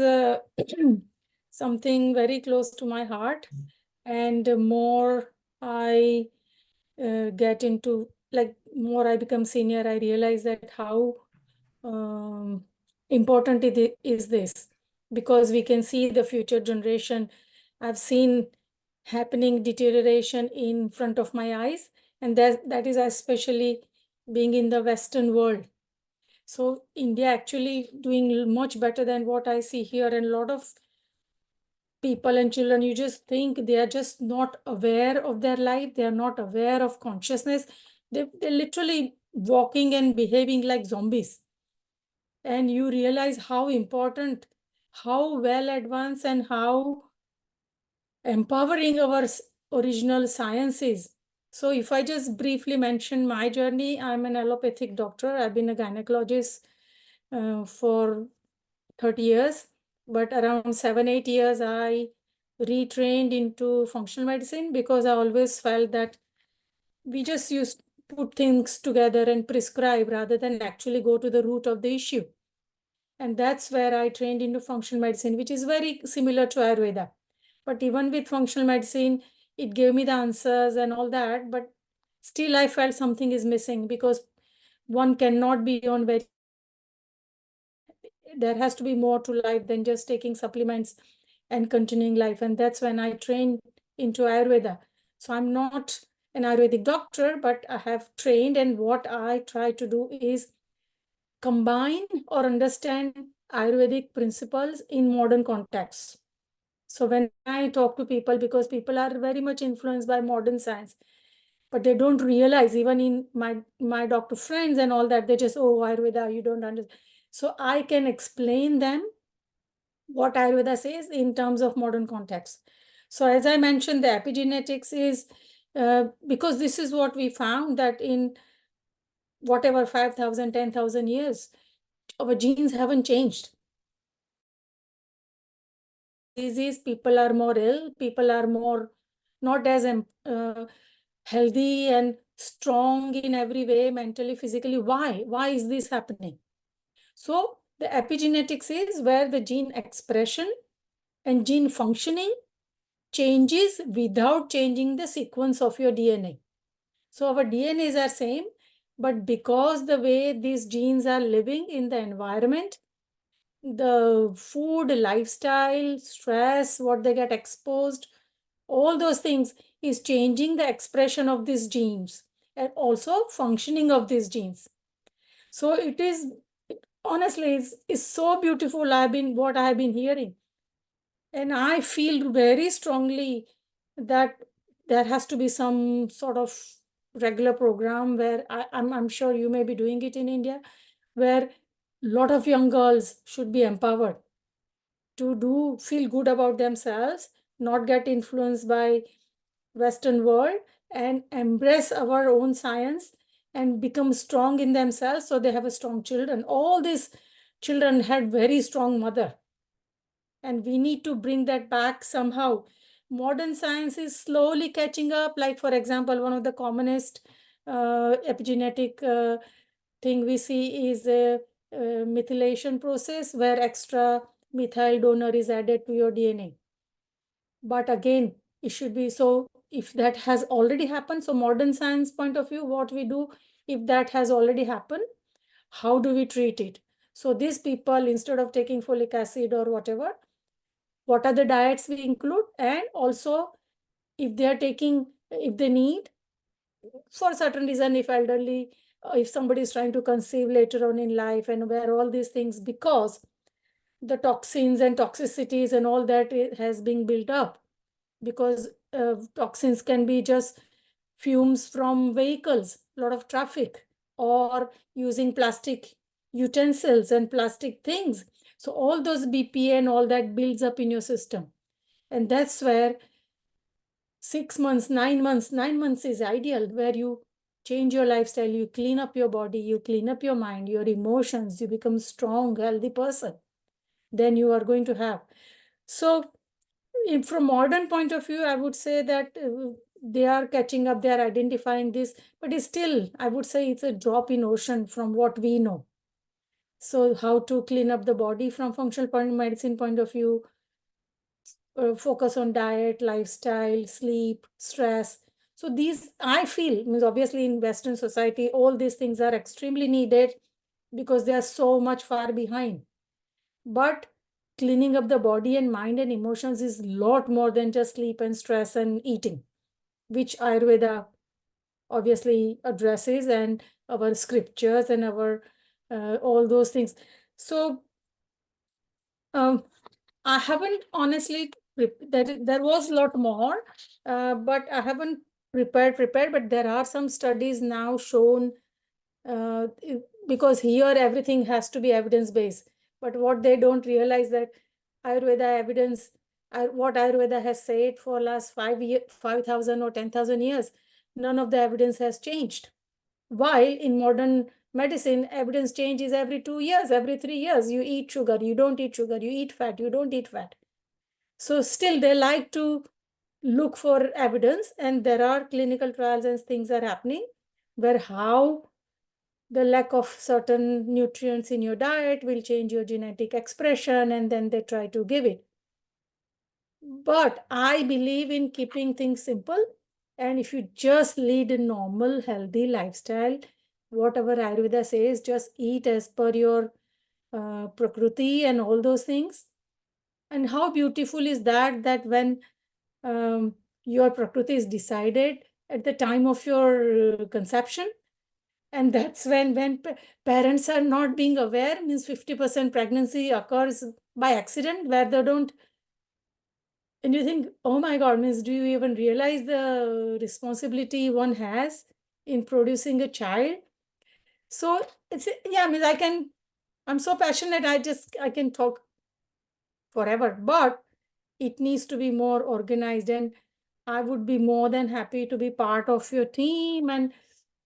[SPEAKER 4] something very close to my heart. And the more I get into, like, more I become senior, I realize that how important it is this, because we can see the future generation I've seen happening deterioration in front of my eyes, and that is especially being in the Western world. So India actually doing much better than what I see here, and a lot of people and children, you just think they are just not aware of their life, they are not aware of consciousness. They're literally walking and behaving like zombies. And you realize how important, how well advanced, and how empowering our original science is. So if I just briefly mention my journey, I'm an allopathic doctor. I've been a gynecologist for 30 years, but around 7-8 years, I retrained into functional medicine because I always felt that we just used to put things together and prescribe rather than actually go to the root of the issue. And that's where I trained into functional medicine, which is very similar to Ayurveda. But even with functional medicine, it gave me the answers and all that, but still I felt something is missing because one cannot be on very, there has to be more to life than just taking supplements and continuing life. And that's when I trained into Ayurveda. So I'm not an Ayurvedic doctor, but I have trained, and what I try to do is combine or understand Ayurvedic principles in modern contexts. So when I talk to people, because people are very much influenced by modern science, but they don't realize, even in my doctor friends and all that, they just, oh, Ayurveda, you don't understand. So I can explain them what Ayurveda says in terms of modern context. So as I mentioned, the epigenetics is, because this is what we found, that in whatever 5,000, 10,000 years, our genes haven't changed. Disease, people are more ill, people are more not as healthy and strong in every way, mentally, physically. Why is this happening? So the epigenetics is where the gene expression and gene functioning changes without changing the sequence of your DNA. So our DNAs are same, but because the way these genes are living in the environment, the food, lifestyle, stress, what they get exposed, all those things is changing the expression of these genes and also functioning of these genes. So it is, honestly, it's so beautiful. What I have been hearing. And I feel very strongly that there has to be some sort of regular program where I'm sure you may be doing it in India, where a lot of young girls should be empowered to feel good about themselves, not get influenced by Western world, and embrace our own science and become strong in themselves so they have a strong children. All these children had very strong mother. And we need to bring that back somehow. Modern science is slowly catching up. Like, for example, one of the commonest epigenetic thing we see is a methylation process where extra methyl donor is added to your DNA. But again, it should be so, if that has already happened, so modern science point of view, what we do, if that has already happened, how do we treat it? So these people, instead of taking folic acid or whatever, what are the diets we include? And also, if they are taking, if they need, for certain reason, if elderly, if somebody is trying to conceive later on in life, and where all these things, because the toxins and toxicities and all that has been built up, because toxins can be just fumes from vehicles, a lot of traffic, or using plastic utensils and plastic things. So all those BPA and all that builds up in your system. And that's where 6 months, 9 months, 9 months is ideal, where you change your lifestyle, you clean up your body, you clean up your mind, your emotions, you become strong, healthy person. Then you are going to have. So from modern point of view, I would say that they are catching up, they are identifying this, but it's still, I would say it's a drop in ocean from what we know. So how to clean up the body from functional medicine point of view, focus on diet, lifestyle, sleep, stress. So these, I feel, means obviously in Western society, all these things are extremely needed because they are so much far behind. But cleaning up the body and mind and emotions is a lot more than just sleep and stress and eating, which Ayurveda obviously addresses, and our scriptures and our all those things. So I haven't honestly, there was a lot more, but I haven't prepared, but there are some studies now shown, because here everything has to be evidence-based. But what they don't realize that Ayurveda evidence, what Ayurveda has said for last 5,000 or 10,000 years, none of the evidence has changed. While in modern medicine, evidence changes every 2 years, every 3 years. You eat sugar, you don't eat sugar, you eat fat, you don't eat fat. So still they like to look for evidence, and there are clinical trials and things are happening where how the lack of certain nutrients in your diet will change your genetic expression, and then they try to give it. But I believe in keeping things simple. And if you just lead a normal, healthy lifestyle, whatever Ayurveda says, just eat as per your prakriti and all those things. And how beautiful is that when your prakriti is decided at the time of your conception, and that's when parents are not being aware, means 50% pregnancy occurs by accident, where they don't. And you think, oh my God, means do you even realize the responsibility one has in producing a child? So it's, yeah, I mean, I'm so passionate, I can talk forever, but it needs to be more organized. And I would be more than happy to be part of your team and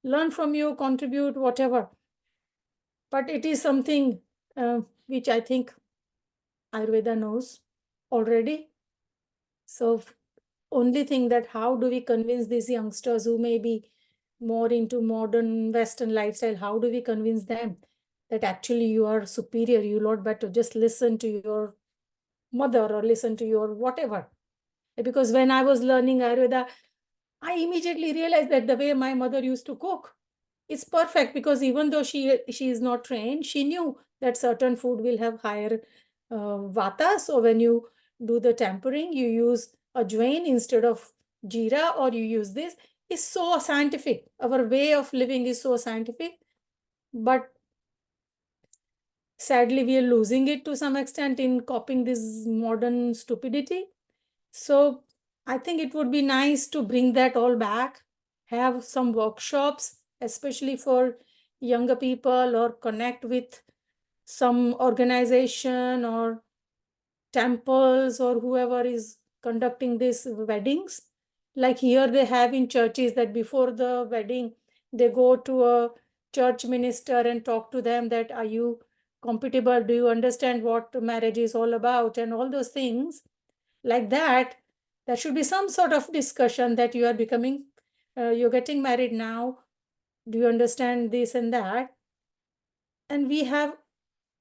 [SPEAKER 4] learn from you, contribute, whatever. But it is something which I think Ayurveda knows already. So only thing that how do we convince these youngsters who may be more into modern Western lifestyle, how do we convince them that actually you are superior, you lot better, just listen to your mother or listen to your whatever. Because when I was learning Ayurveda, I immediately realized that the way my mother used to cook is perfect, because even though she is not trained, she knew that certain food will have higher vata. So when you do the tempering, you use ajwain instead of jeera, or you use this. It's so scientific. Our way of living is so scientific. But sadly, we are losing it to some extent in copying this modern stupidity. So I think it would be nice to bring that all back, have some workshops, especially for younger people, or connect with some organization or temples or whoever is conducting these weddings. Like here they have in churches that before the wedding, they go to a church minister and talk to them that, are you compatible? Do you understand what marriage is all about? And all those things like that. There should be some sort of discussion that you are becoming, you're getting married now. Do you understand this and that? And we have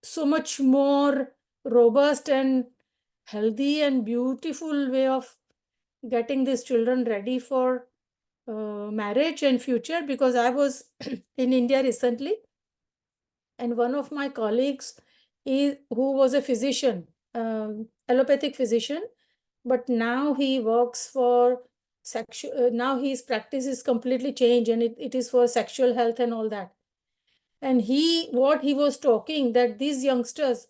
[SPEAKER 4] so much more robust and healthy and beautiful way of getting these children ready for marriage and future. Because I was in India recently, and one of my colleagues who was a physician, allopathic physician, but now he works for sexual, now his practice is completely changed, and it is for sexual health and all that. And what he was talking, that these youngsters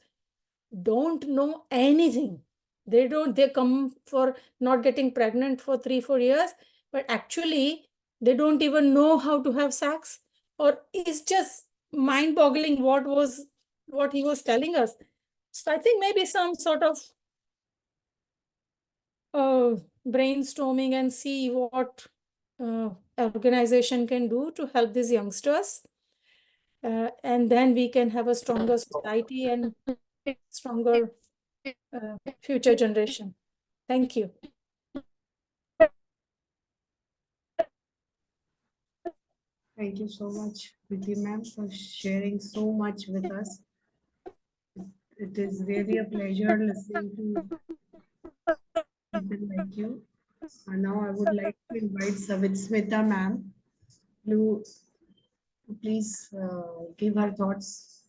[SPEAKER 4] don't know anything. They come for not getting pregnant for 3-4 years, but actually they don't even know how to have sex. Or it's just mind-boggling what he was telling us. So I think maybe some sort of brainstorming and see what organization can do to help these youngsters. And then we can have a stronger society and stronger future generation. Thank you.
[SPEAKER 2] Thank you so much, Preeti ma'am, for sharing so much with us. It is really a pleasure listening to people like you. And now I would like to invite Smita ma'am to please give her thoughts.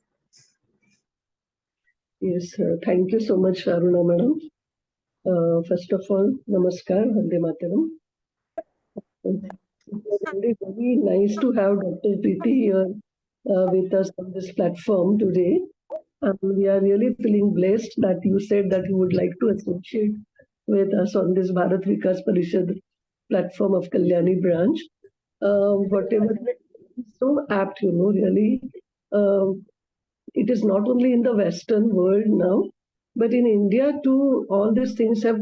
[SPEAKER 5] Yes, thank you so much, Aruna madam. First of all, namaskar, Vande Mataram. It's very nice to have Dr. Preeti here with us on this platform today. We are really feeling blessed that you said that you would like to associate with us on this Bharat Vikas Parishad platform of Kalyani branch. Whatever is so apt, really. It is not only in the Western world now, but in India too, all these things have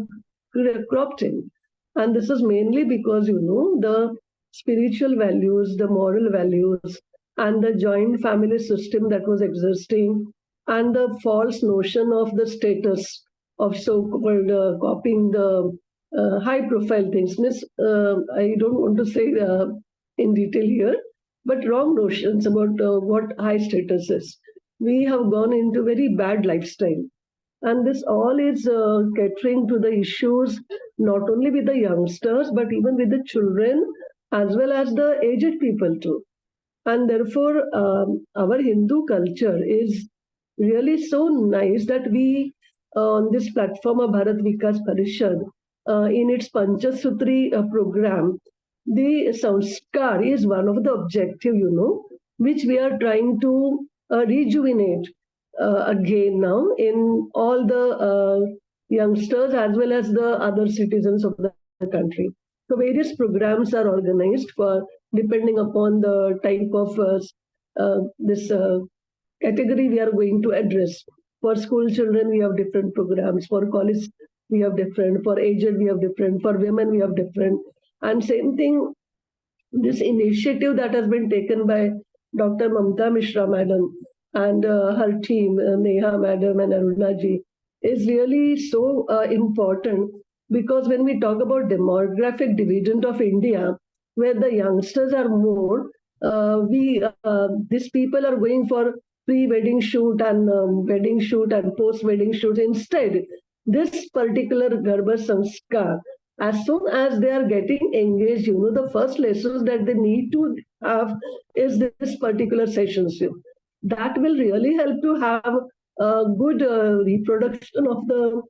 [SPEAKER 5] cropped in. And this is mainly because, the spiritual values, the moral values, and the joint family system that was existing, and the false notion of the status of so-called copying the high-profile things. I don't want to say in detail here, but wrong notions about what high status is. We have gone into very bad lifestyle, and this all is catering to the issues not only with the youngsters but even with the children as well as the aged people too. And therefore our Hindu culture is really so nice that we on this platform of Bharat Vikas Parishad in its Panchasutri program, the sanskar is one of the objective, which we are trying to rejuvenate again now in all the youngsters as well as the other citizens of the country. So various programs are organized for depending upon the type of this category we are going to address. For school children, we have different programs. For college, we have different. For aged, we have different. For women, we have different. And same thing, this initiative that has been taken by Dr. Mamta Mishra madam and her team, Neha madam and Aruna ji, is really so important, because when we talk about demographic dividend of India, where the youngsters are more, these people are going for pre-wedding shoot and wedding shoot and post-wedding shoot. Instead, this particular Garbhasamskar, as soon as they are getting engaged, the first lessons that they need to have is this particular sessions. That will really help to have a good reproduction of the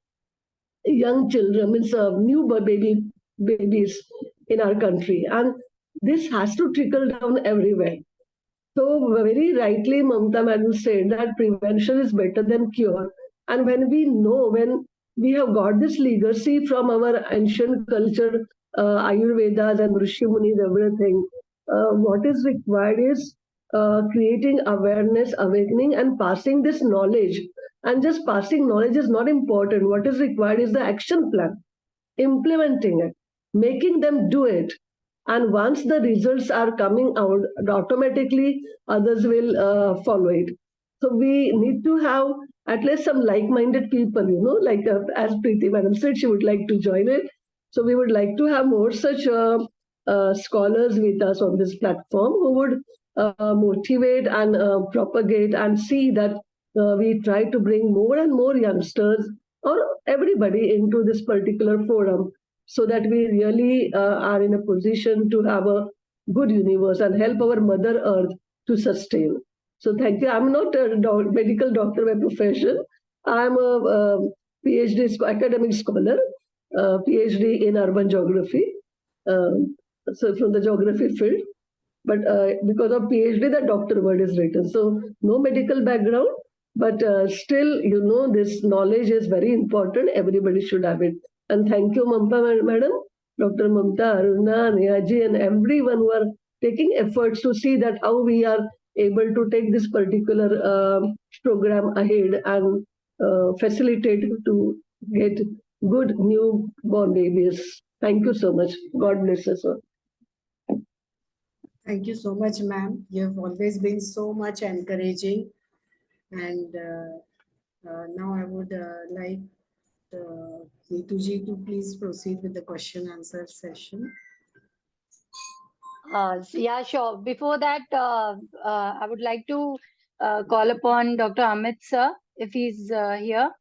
[SPEAKER 5] young children, means new babies in our country. And this has to trickle down everywhere. So very rightly, Mamta madam said that prevention is better than cure. And when we have got this legacy from our ancient culture, Ayurvedas and Rishi Munis, everything, what is required is creating awareness, awakening, and passing this knowledge. And just passing knowledge is not important. What is required is the action plan, implementing it, making them do it. And once the results are coming out, automatically others will follow it. So we need to have at least some like-minded people, like as Preeti madam said, she would like to join it. So we would like to have more such scholars with us on this platform who would motivate and propagate and see that we try to bring more and more youngsters or everybody into this particular forum, so that we really are in a position to have a good universe and help our Mother Earth to sustain. So thank you. I'm not a medical doctor by profession. I'm a PhD academic scholar, PhD in urban geography. So from the geography field. But because of PhD, the doctor word is written. So no medical background, but still, this knowledge is very important. Everybody should have it. And thank you, Mamta madam, Dr. Mamta, Aruna, Nehaji, and everyone who are taking efforts to see that how we are able to take this particular program ahead and facilitate to get good newborn babies. Thank you so much. God bless us all.
[SPEAKER 2] Thank you so much, ma'am. You have always been so much encouraging. And now I would like Neetu ji to please proceed with the question answer session.
[SPEAKER 1] Yeah, sure. Before that, I would like to call upon Dr. Amit sir, if he's here.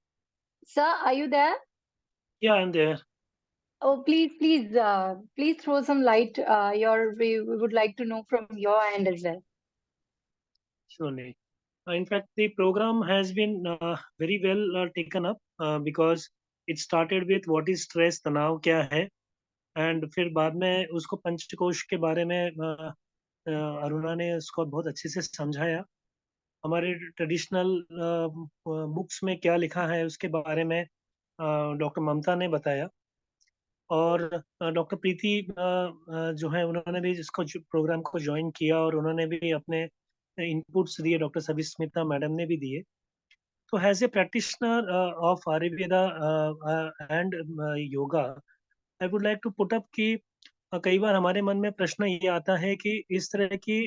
[SPEAKER 1] Sir, are you there?
[SPEAKER 6] Yeah, I'm there.
[SPEAKER 1] Oh, please throw some light. We would like to know from your end as well.
[SPEAKER 6] Surely. In fact, the program has been very well taken up because it started with what is stress, तनाव क्या है, and फिर बाद में उसको पंचकोश के बारे में अरुणा ने उसको बहुत अच्छे से समझाया। हमारे ट्रेडिशनल बुक्स में क्या लिखा है उसके बारे में डॉक्टर ममता ने बताया, और डॉक्टर प्रीति जो है उन्होंने भी इसको प्रोग्राम को ज्वाइन किया और उन्होंने भी अपने इनपुट्स दिए, डॉक्टर सविस्मिता मैडम ने भी दिए। तो as a practitioner of Ayurveda and yoga, I would like to put up कि कई बार हमारे मन में प्रश्न ये आता है कि इस तरह की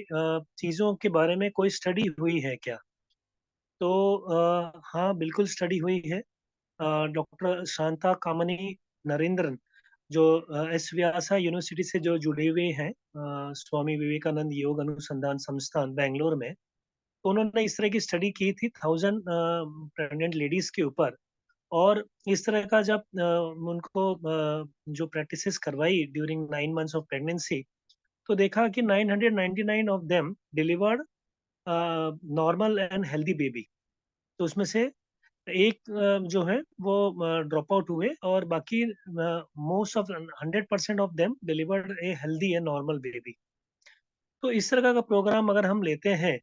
[SPEAKER 6] चीज़ों के बारे में कोई स्टडी हुई है क्या? तो हाँ, बिल्कुल स्टडी हुई है। डॉक्टर शांता कामनी नरेंद्रन, जो एस व्यासा यूनिवर्सिटी से जो जुड़े हुए हैं, स्वामी विवेकानंद योग अनुसंधान संस्थान बेंगलोर में, तो उन्होंने इस तरह की स्टडी की थी 1000 प्रेग्नेंट लेडीज के ऊपर, और इस तरह का जब उनको जो प्रैक्टिसेस करवाई ड्यूरिंग 9 मंथ्स ऑफ प्रेगनेंसी, तो देखा कि 999 of them delivered normal and healthy baby. तो उसमें से एक जो है वो ड्रॉप आउट हुए, और बाकी most of 100% of them delivered a healthy and normal baby. तो इस तरह का प्रोग्राम अगर हम लेते हैं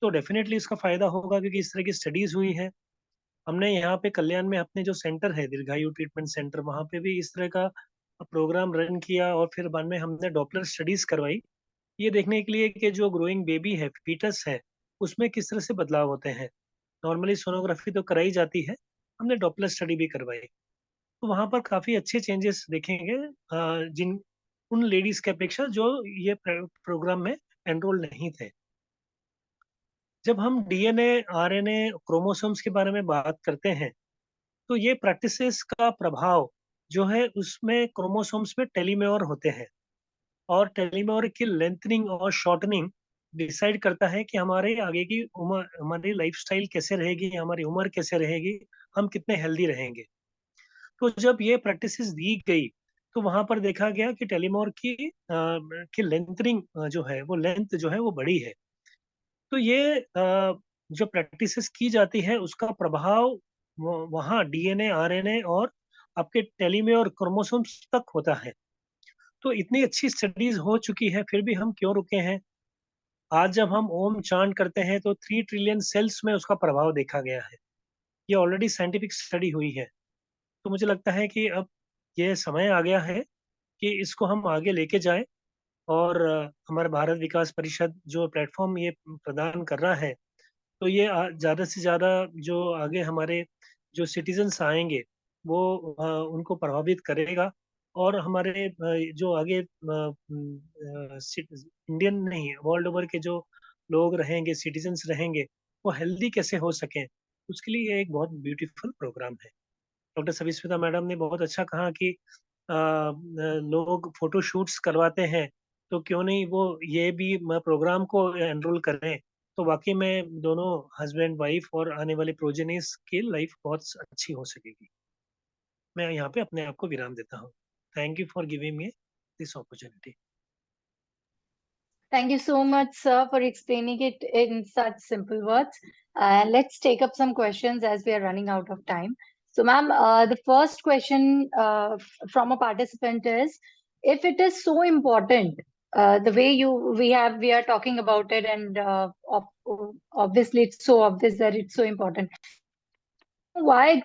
[SPEAKER 6] तो डेफिनेटली इसका फायदा होगा, क्योंकि इस तरह की स्टडीज हुई है। हमने यहाँ पे कल्याण में अपने जो सेंटर है दीर्घायु ट्रीटमेंट सेंटर, वहाँ पे भी इस तरह का प्रोग्राम रन किया, और फिर बाद में हमने डॉपलर स्टडीज करवाई, ये देखने के लिए कि जो ग्रोइंग बेबी है, फीटस है, उसमें किस तरह से बदलाव होते हैं। नॉर्मली सोनोग्राफी तो कराई जाती है, हमने डॉपलर स्टडी भी करवाई, तो वहाँ पर काफ़ी अच्छे चेंजेस देखेंगे जिन उन लेडीज़ की अपेक्षा जो ये प्रोग्राम में एनरोल नहीं थे। जब हम डीएनए, आरएनए, क्रोमोसोम्स के बारे में बात करते हैं, तो ये प्रैक्टिसेस का प्रभाव जो है उसमें क्रोमोसोम्स में टेलोमेयर होते हैं, और टेलोमेयर की लेंथनिंग और शॉर्टनिंग डिसाइड करता है कि हमारे आगे की उम्र, हमारी लाइफस्टाइल कैसे रहेगी, हमारी उम्र कैसे रहेगी, हम कितने हेल्दी रहेंगे। तो जब ये प्रैक्टिसेस दी गई, तो वहाँ पर देखा गया कि टेलोमेयर की लेंथनिंग जो है, वो लेंथ जो है वो बड़ी है। तो ये जो प्रैक्टिसेस की जाती है उसका प्रभाव वहाँ डीएनए, आरएनए और आपके टेलोमेयर क्रोमोसोम्स तक होता है। तो इतनी अच्छी स्टडीज हो चुकी है, फिर भी हम क्यों रुके हैं? आज जब हम ओम चांट करते हैं तो 3 ट्रिलियन सेल्स में उसका प्रभाव देखा गया है। ये ऑलरेडी साइंटिफिक स्टडी हुई है। तो मुझे लगता है कि अब ये समय आ गया है कि इसको हम आगे लेके जाएं, और हमारा भारत विकास परिषद जो प्लेटफॉर्म ये प्रदान कर रहा है, तो ये ज़्यादा से ज़्यादा जो आगे हमारे जो सिटीजन्स आएंगे वो उनको प्रभावित करेगा, और हमारे जो आगे इंडियन नहीं, वर्ल्ड ओवर के जो लोग रहेंगे, सिटीजन्स रहेंगे, वो हेल्दी कैसे हो सकें, उसके लिए ये एक बहुत ब्यूटीफुल प्रोग्राम है। डॉक्टर सविस्मिता मैडम ने बहुत अच्छा कहा कि लोग फोटो शूट्स करवाते हैं, तो क्यों नहीं वो ये भी प्रोग्राम को एनरोल करें, तो वाकई में दोनों हस्बैंड वाइफ और आने वाले प्रोजेनीज की लाइफ बहुत अच्छी हो सकेगी। मैं यहाँ पे अपने आप को विराम देता हूँ। Thank you for giving me this opportunity.
[SPEAKER 1] Thank you so much, sir, for explaining it in such simple words. Let's take up some questions as we are running out of time. So, ma'am, the first question from a participant is, if it is so important, the way we are talking about it, and obviously it's so obvious that it's so important, why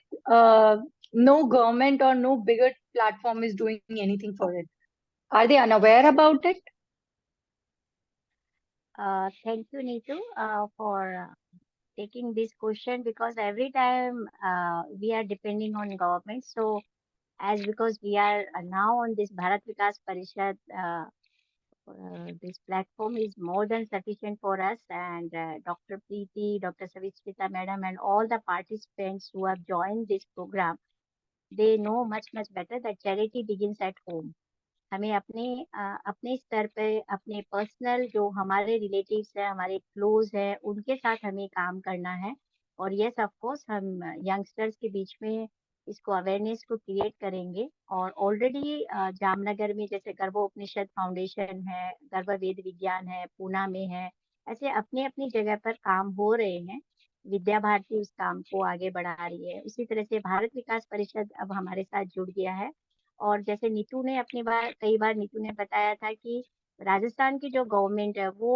[SPEAKER 1] no government or no bigger platform is doing anything for it? Are they unaware about it?
[SPEAKER 3] Thank you, Neetu, for taking this question, because every time we are depending on government. So, because we are now on this Bharat Vikas Parishad, this platform is more than sufficient for us. And Dr. Preeti, Dr. Savichita Madam, and all the participants who have joined this program, they know much better that charity begins at home. हमें अपने स्तर पे, अपने personal जो हमारे relatives हैं, हमारे close हैं, उनके साथ हमें काम करना है। और यस, ऑफ कोर्स हम यंगस्टर्स के बीच में इसको अवेयरनेस को क्रिएट करेंगे। और ऑलरेडी जामनगर में जैसे गर्भोपनिषद फाउंडेशन है, गर्भ वेद विज्ञान है, पूना में है, ऐसे अपनी अपनी जगह पर काम हो रहे हैं। विद्या भारती उस काम को आगे बढ़ा रही है, उसी तरह से भारत विकास परिषद अब हमारे साथ जुड़ गया है। और जैसे नीतू ने कई बार नीतू ने बताया था कि राजस्थान की जो गवर्नमेंट है वो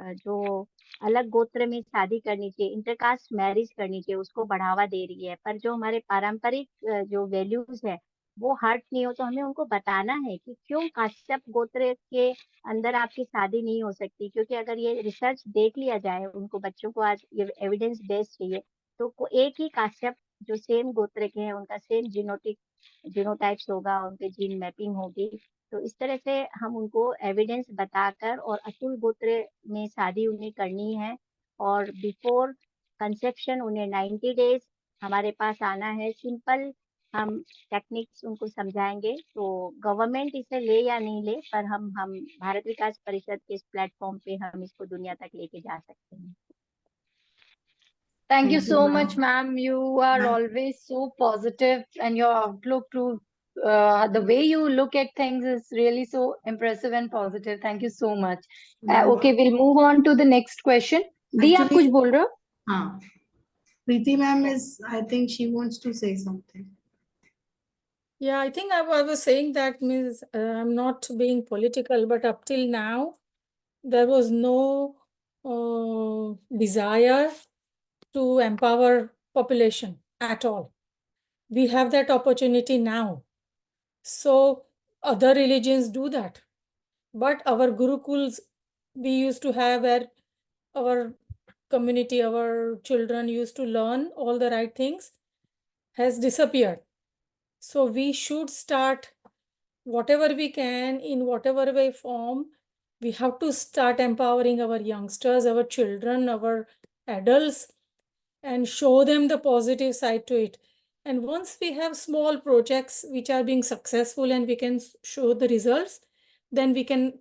[SPEAKER 3] जो अलग गोत्र में शादी करनी चाहिए, इंटरकास्ट मैरिज करनी चाहिए, उसको बढ़ावा दे रही है। पर जो हमारे पारंपरिक जो वैल्यूज है वो हर्ट नहीं हो, तो हमें उनको बताना है कि क्यों काश्यप गोत्र के अंदर आपकी शादी नहीं हो सकती। क्योंकि अगर ये रिसर्च देख लिया जाए, उनको बच्चों को आज ये एविडेंस बेस्ड चाहिए, तो एक ही काश्यप जो सेम गोत्र के हैं उनका सेम जीनोटाइप्स होगा, उनके जीन मैपिंग होगी। तो इस तरह से हम उनको एविडेंस बताकर, और अतुल गोत्र में शादी उन्हें करनी है, और बिफोर कंसेप्शन उन्हें 90 डेज हमारे पास आना है। सिंपल हम टेक्निक्स उनको समझाएंगे। तो गवर्नमेंट इसे ले या नहीं ले, पर हम भारत विकास परिषद के इस प्लेटफॉर्म पे हम इसको दुनिया तक लेके जा सकते हैं।
[SPEAKER 1] Thank you
[SPEAKER 2] Thank you,
[SPEAKER 1] so
[SPEAKER 2] ma'am.
[SPEAKER 1] much, ma'am. You are
[SPEAKER 2] Ma'am.
[SPEAKER 1] always so positive, and your outlook to the way you look at things is really so impressive and positive. Thank you so much.
[SPEAKER 2] Ma'am,
[SPEAKER 1] Okay, we'll move on to the next question. दी, आप कुछ
[SPEAKER 2] actually,
[SPEAKER 1] बोल रहे हो?
[SPEAKER 2] हाँ, Preeti ma'am
[SPEAKER 3] Yes.
[SPEAKER 2] is, I think she wants to say something.
[SPEAKER 4] Yeah, I think I was saying that means I'm not being political, but up till now, there was no desire to empower population at all. We have that opportunity now. So other religions do that. But our gurukuls we used to have where our community, our children used to learn all the right things has disappeared. So we should start whatever we can in whatever way form. We have to start empowering our youngsters, our children, our adults, and show them the positive side to it. And once we have small projects which are being successful and we can show the results, then we can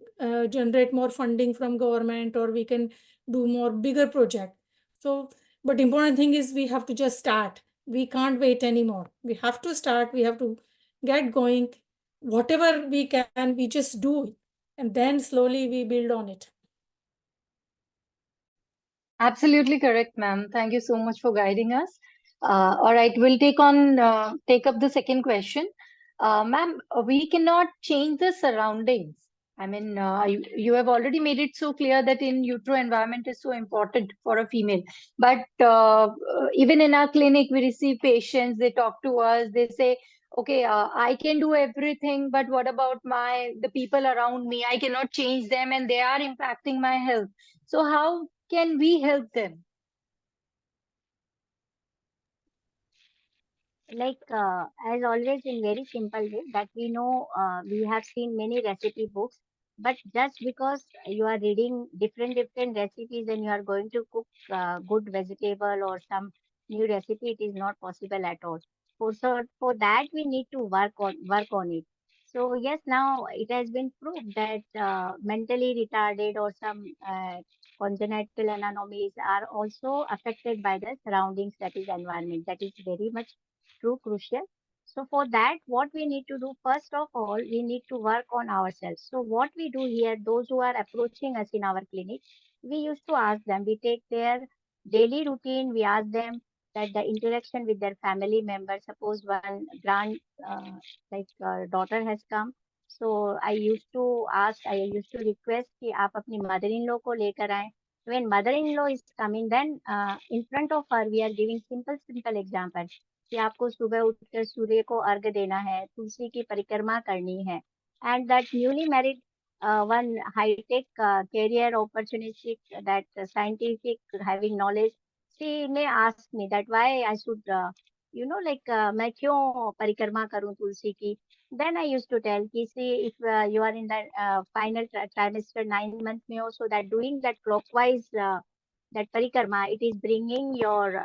[SPEAKER 4] generate more funding from government, or we can do more bigger project. So, but important thing is we have to just start. We can't wait anymore. We have to start. We have to get going. Whatever we can, we just do it. And then slowly we build on it.
[SPEAKER 1] Absolutely correct, ma'am. Thank you so much for guiding us. All right, we'll take up the second question. Ma'am, we cannot change the surroundings. I mean, you have already made it so clear that in utero environment is so important for a female. But even in our clinic, we receive patients, they talk to us, they say, okay, I can do everything, but what about the people around me? I cannot change them and they are impacting my health. So how can we help them?
[SPEAKER 3] Like as always, in very simple way, that we know, we have seen many recipe books, but just because you are reading different recipes and you are going to cook good vegetable or some new recipe, it is not possible at all. For that we need to work on it. So yes, now it has been proved that mentally retarded or some congenital anomalies are also affected by the surroundings, that is environment. That is very much true, crucial. So for that, what we need to do, first of all, we need to work on ourselves. So what we do here, those who are approaching us in our clinic, we used to ask them, we take their daily routine, we ask them that the interaction with their family members, suppose one daughter has come. So I used to request कि आप अपनी mother-in-law को लेकर आएं. When mother-in-law is coming, then in front of her, we are giving simple example. कि आपको सुबह उठकर सूर्य को अर्घ देना है, तुलसी की परिक्रमा करनी है, and that newly married one high-tech career opportunistic, that scientific having knowledge, she may ask me that why I should मैं क्यों परिक्रमा करूं तुलसी की. Then I used to tell कि see, if you are in the final trimester 9 month में हो, so that doing that clockwise that parikrama, it is bringing your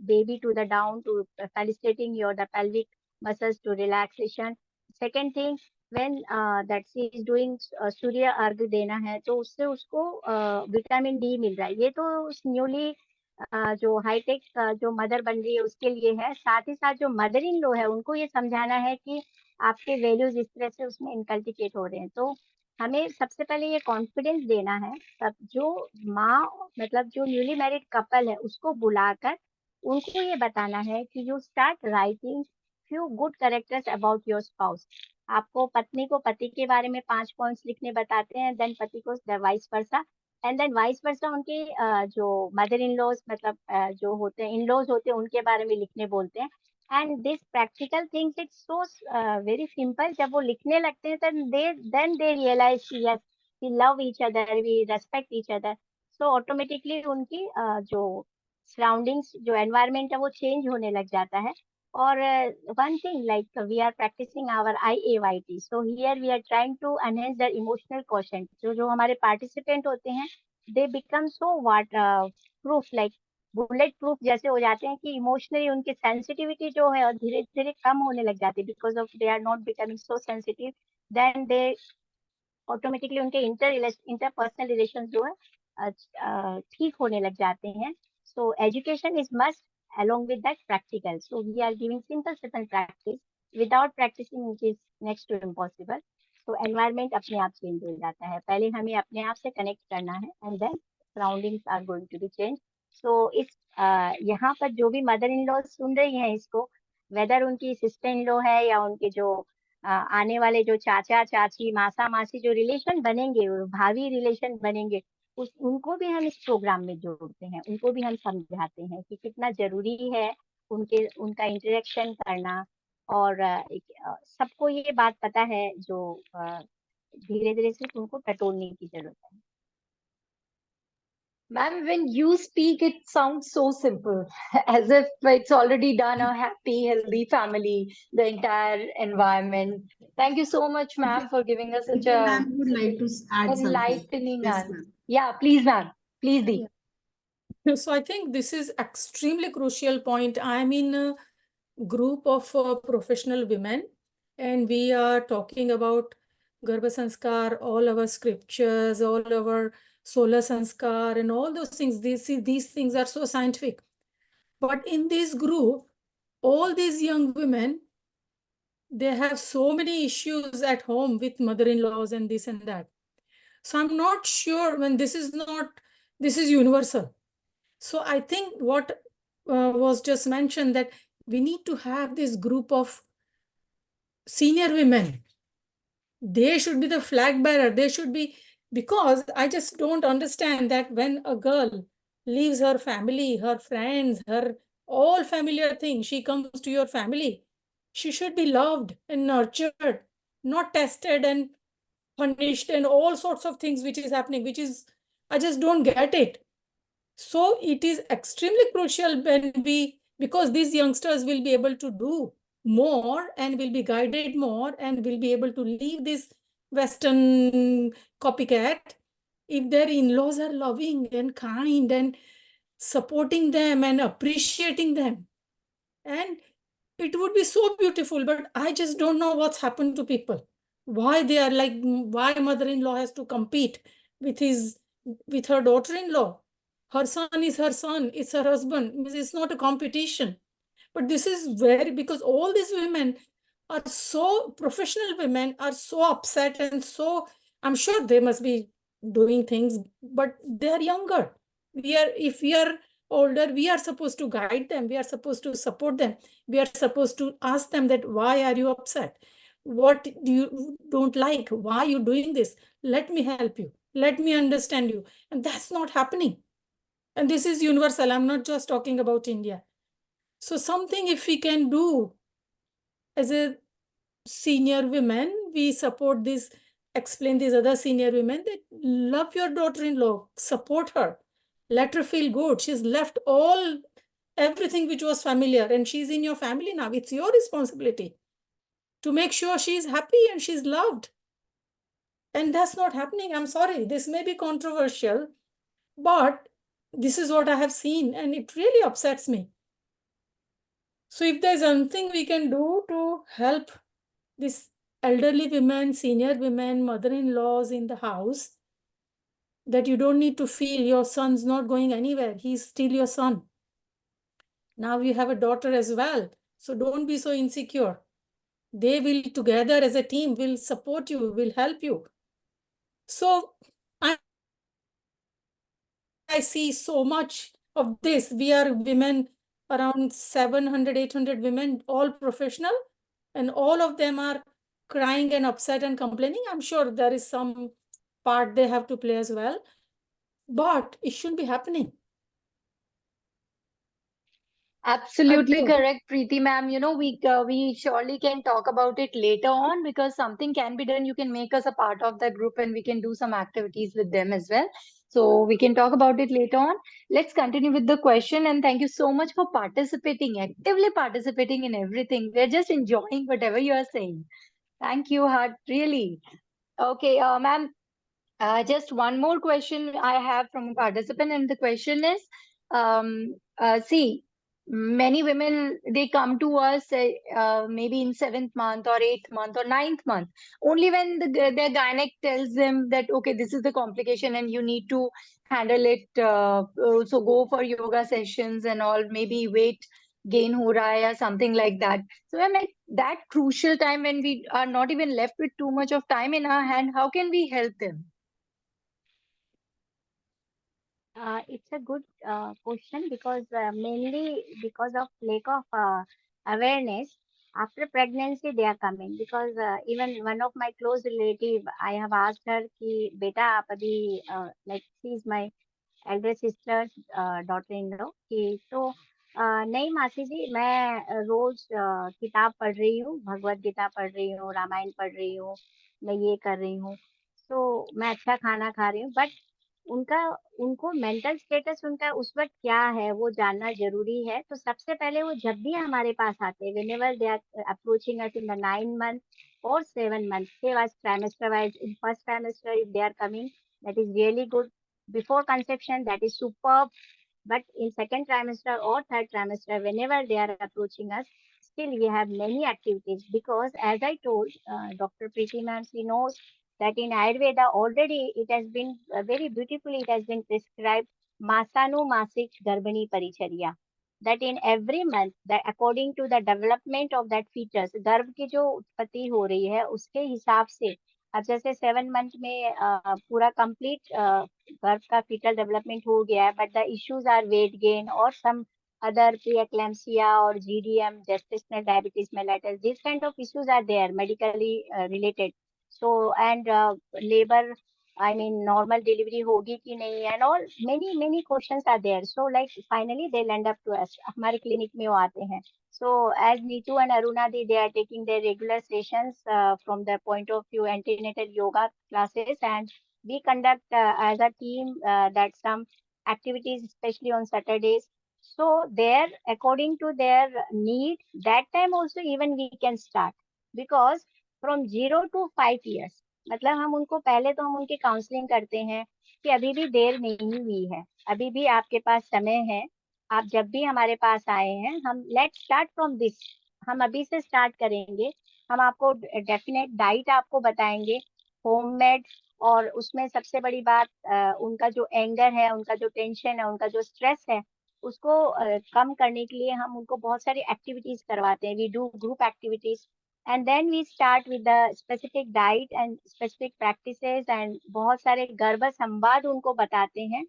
[SPEAKER 3] baby to the down, to facilitating your the pelvic muscles to relaxation. Second thing, when that she is doing सूर्य अर्घ देना है, तो उससे उसको vitamin D मिल रहा है. ये तो न्यूली जो हाईटेक जो मदर बन रही है उसके लिए है. साथ ही साथ जो मदर इन लॉ है, उनको ये समझाना है कि आपके वैल्यूज इस तरह से उसमें इनकल्टिकेट हो रहे हैं. तो हमें सबसे पहले ये कॉन्फिडेंस देना है, सब जो माँ मतलब जो न्यूली मैरिड कपल है उसको बुलाकर उनको ये बताना है कि you start writing few good characters about your spouse. आपको पत्नी को पति के बारे में 5 पॉइंट्स लिखने बताते हैं, देन पति को vice versa, and then vice versa उनके जो मदर इन लॉज मतलब जो होते हैं इन लॉज होते हैं उनके बारे में लिखने बोलते हैं। And this practical things it's so very simple. जब वो लिखने लगते हैं then they realize कि yes we love each other, we respect each other, so automatically उनकी जो surroundings जो environment है वो change होने लग जाता है। और one thing like we are practicing our IAYT, so here we are trying to enhance their emotional quotient। जो हमारे participant होते हैं they become so what proof like bullet proof जैसे हो जाते हैं कि इमोशनली उनकी सेंसिटिविटी जो है धीरे धीरे कम होने लग जाती है, because of they are not becoming so sensitive, then they automatically उनके इंटरपर्सनल रिलेशन जो है ठीक होने लग जाते हैं। So education is must along with that practical, so we are giving simple practice, without practicing which is next to impossible। so environment अपने आप चेंज हो जाता है, पहले हमें अपने आप से कनेक्ट करना है and then surroundings are going to be change. So इस यहाँ पर जो भी मदर इन लॉ सुन रही हैं इसको, वेदर उनकी सिस्टर इन लॉ है या उनके जो आने वाले जो चाचा चाची मासा मासी जो रिलेशन बनेंगे, भावी रिलेशन बनेंगे, उनको भी हम इस प्रोग्राम में जोड़ते हैं, उनको भी हम समझाते हैं कि कितना जरूरी है उनका इंटरेक्शन करना। और सबको ये बात पता है, जो धीरे धीरे सिर्फ उनको टटोलने की जरूरत है।
[SPEAKER 1] Ma'am, when you speak, it sounds so simple, as if it's already done, a happy, healthy family, the entire environment. Thank you so much, ma'am, for giving us such a
[SPEAKER 2] Ma'am would like to add something.
[SPEAKER 1] enlightening
[SPEAKER 2] Yes,
[SPEAKER 1] answer.
[SPEAKER 2] ma'am.
[SPEAKER 1] Yeah, please, ma'am. Please, Dee.
[SPEAKER 4] So I think this is extremely crucial point. I'm in a group of professional women, and we are talking about Garbhasamskar, all our scriptures, all our solar sanskar, and all those things. These things are so scientific. But in this group, all these young women, they have so many issues at home with mother-in-laws and this and that. So I'm not sure when this is universal. So I think what was just mentioned, that we need to have this group of senior women. They should be the flag bearer. They should be, because I just don't understand that when a girl leaves her family, her friends, her all familiar things, she comes to your family, she should be loved and nurtured, not tested and punished and all sorts of things which is happening, which is, I just don't get it. So it is extremely crucial when because these youngsters will be able to do more and will be guided more and will be able to leave this Western copycat if their in-laws are loving and kind and supporting them and appreciating them. And it would be so beautiful, but I just don't know what's happened to people. Why they are like, why mother-in-law has to compete with her daughter-in-law. Her son is her son, it's her husband. It's not a competition. But this is because all these women are so, professional women are so upset and so, I'm sure they must be doing things, but they are younger. If we are older, we are supposed to guide them. We are supposed to support them. We are supposed to ask them that, why are you upset? What do you don't like? Why are you doing this? Let me help you. Let me understand you. And that's not happening. And this is universal. I'm not just talking about India. So something if we can do as a senior women, we support this, explain these other senior women that love your daughter-in-law, support her, let her feel good. She's left everything which was familiar and she's in your family now. It's your responsibility to make sure she's happy and she's loved. And that's not happening. I'm sorry, this may be controversial, but this is what I have seen and it really upsets me. So if there's something we can do to help this elderly women, senior women, mother-in-laws in the house, that you don't need to feel your son's not going anywhere. He's still your son. Now you have a daughter as well. So don't be so insecure. They will together as a team will support you, will help you. So I see so much of this. We are women, around 700, 800 women, all professional, and all of them are crying and upset and complaining. I'm sure there is some part they have to play as well, but it shouldn't be happening.
[SPEAKER 1] Absolutely correct, Preeti ma'am. You know, we surely can talk about it later on because something can be done. You can make us a part of that group and we can do some activities with them as well. So we can talk about it later on. Let's continue with the question, and thank you so much for participating, actively participating in everything. We're just enjoying whatever you are saying. Thank you, Heart, really. Okay, ma'am, just one more question I have from a participant, and the question is, see, many women, they come to us maybe in 7th month or 8th month or 9th month, only when their gynec tells them that, okay, this is the complication and you need to handle it. So go for yoga sessions and all, maybe weight gain ho raha hai or something like that. So I'm like, that crucial time when we are not even left with too much of time in our hand, how can we help them?
[SPEAKER 3] It's a good question because mainly because of lack of awareness after pregnancy they are coming because even one of my close relative I have asked her कि बेटा आप अभी like she is my elder sister's daughter-in-law कि तो नहीं मासी जी मैं रोज किताब पढ़ रही हूँ भगवत गीता पढ़ रही हूँ रामायण पढ़ रही हूँ मैं ये कर रही हूँ तो मैं अच्छा खाना खा रही हूँ बट उनका उनको मेंटल स्टेटस उनका उस वक्त क्या है वो जानना जरूरी है तो सबसे पहले वो जब भी हमारे पास आते हैं whenever they are approaching us in the 9 month or 7 months say was trimester wise in first trimester if they are coming that is really good before conception that is superb but in second trimester or third trimester whenever they are approaching us still we have many activities because as I told Dr. Preeti ma'am she knows that in Ayurveda already it has been very beautifully it has been prescribed Masanu Masik Garbhani Paricharya. That in every month that according to the development of that fetus गर्भ की जो उत्पत्ति हो रही है उसके हिसाब से अब जैसे 7 month में पूरा complete गर्भ का fetal development हो गया है but the issues are weight gain or some other preeclampsia or GDM gestational diabetes mellitus these kind of issues are there medically related so and labor I mean normal delivery होगी कि नहीं and all many questions are there so like finally they'll end up to us हमारे clinic में वो आते हैं so as Neetu and Aruna they are taking their regular sessions from the point of view antenatal yoga classes and we conduct as a team that some activities especially on Saturdays so there according to their need that time also even we can start because from 0 to 5 years मतलब हम उनको पहले तो हम उनकी counselling करते हैं कि अभी भी देर नहीं हुई है अभी भी आपके पास समय है आप जब भी हमारे पास आए हैं हम लेट्स स्टार्ट फ्रॉम दिस हम अभी से स्टार्ट करेंगे हम आपको डेफिनेट डाइट आपको बताएंगे होममेड और उसमें सबसे बड़ी बात उनका जो एंगर है उनका जो टेंशन है उनका जो स्ट्रेस है उसको कम करने के लिए हम उनको बहुत सारी एक्टिविटीज करवाते हैं we do group activities and then we start with the specific diet and specific practices and बहुत सारे गर्भ संवाद उनको बताते हैं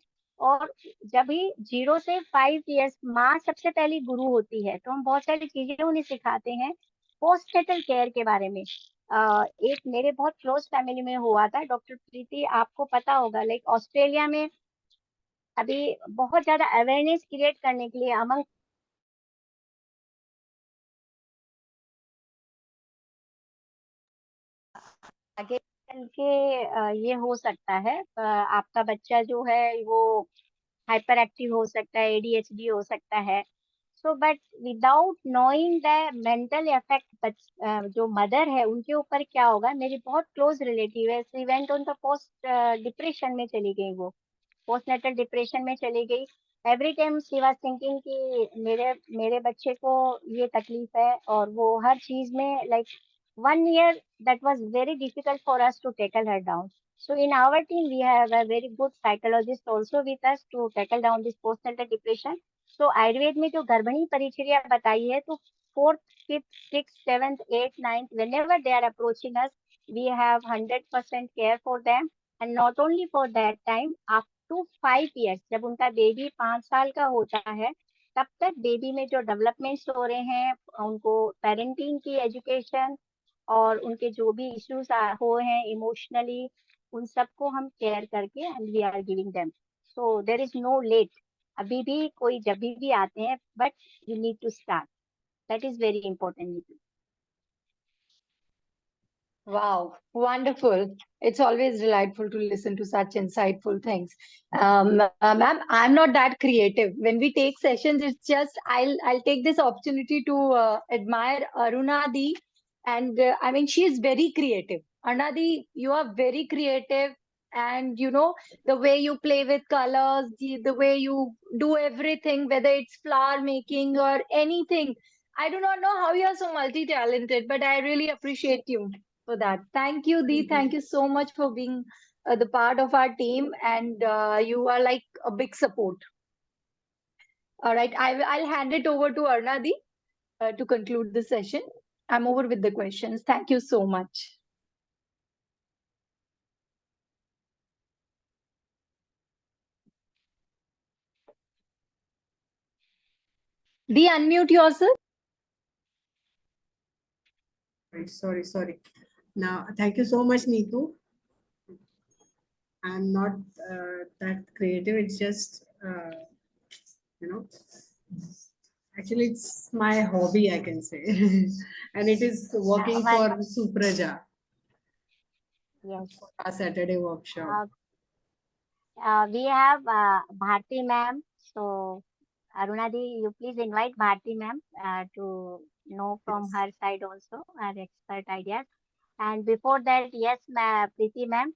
[SPEAKER 3] और जब भी 0 से 5 years माँ सबसे पहली गुरु होती है तो हम बहुत सारी चीजें उन्हें सिखाते हैं पोस्टनेटल केयर के बारे में एक मेरे बहुत क्लोज फैमिली में हुआ था डॉक्टर प्रीति आपको पता होगा लाइक ऑस्ट्रेलिया में अभी बहुत ज्यादा अवेयरनेस क्रिएट करने के लिए अमंग आगे चल के ये हो सकता है आपका बच्चा जो है वो हाइपर एक्टिव हो सकता है एडीएचडी हो सकता है so but without knowing the mental effect जो मदर है उनके ऊपर क्या होगा मेरी बहुत क्लोज रिलेटिव है she went on the post depression में चली गई वो पोस्टनेटल डिप्रेशन में चली गई every time she was thinking कि मेरे बच्चे को ये तकलीफ है और वो हर चीज में like 1 year that was very difficult for us to tackle her down so in our team we have a very good psychologist also with us to tackle down this postnatal depression so Ayurveda में जो गर्भणी परिचर्या बताई है तो 4th 5th 6th 7th 8th 9th whenever they are approaching us we have 100% care for them And not only for that time, up to 5 years, जब उनका baby 5 साल का होता है, तब तक बेबी में जो डेवलपमेंट्स हो रहे हैं, उनको पेरेंटिंग की एजुकेशन और उनके जो भी इश्यूज हो हैं इमोशनली, उन सबको हम केयर करके and we are giving them. So there is no late. अभी भी कोई जब भी आते हैं, but you need to start. That is very important.
[SPEAKER 1] Wow, wonderful. It's always delightful to listen to such insightful things. Ma'am, I'm not that creative. When we take sessions, it's just I'll take this opportunity to admire Aruna Di, and I mean she is very creative. Aruna Di, you are very creative, and you know the way you play with colors, the way you do everything, whether it's flower making or anything. I do not know how you are so multi-talented, but I really appreciate you for that. Thank you, Dee. Thank you so much for being the part of our team, and you are like a big support. All right, I'll hand it over to Aruna Dee to conclude the session. I'm over with the questions. Thank you so much. Dee, unmute yourself.
[SPEAKER 2] Sorry. Now, thank you so much, Neetu. I'm not that creative. It's just, you know, actually, it's my hobby, I can say. And it is working for Supraja.
[SPEAKER 3] Yes.
[SPEAKER 2] For our Saturday workshop.
[SPEAKER 3] We have Bharti ma'am. So, Aruna Di, you please invite Bharti ma'am to know from her side also her expert ideas. And before that, yes, Preeti ma'am,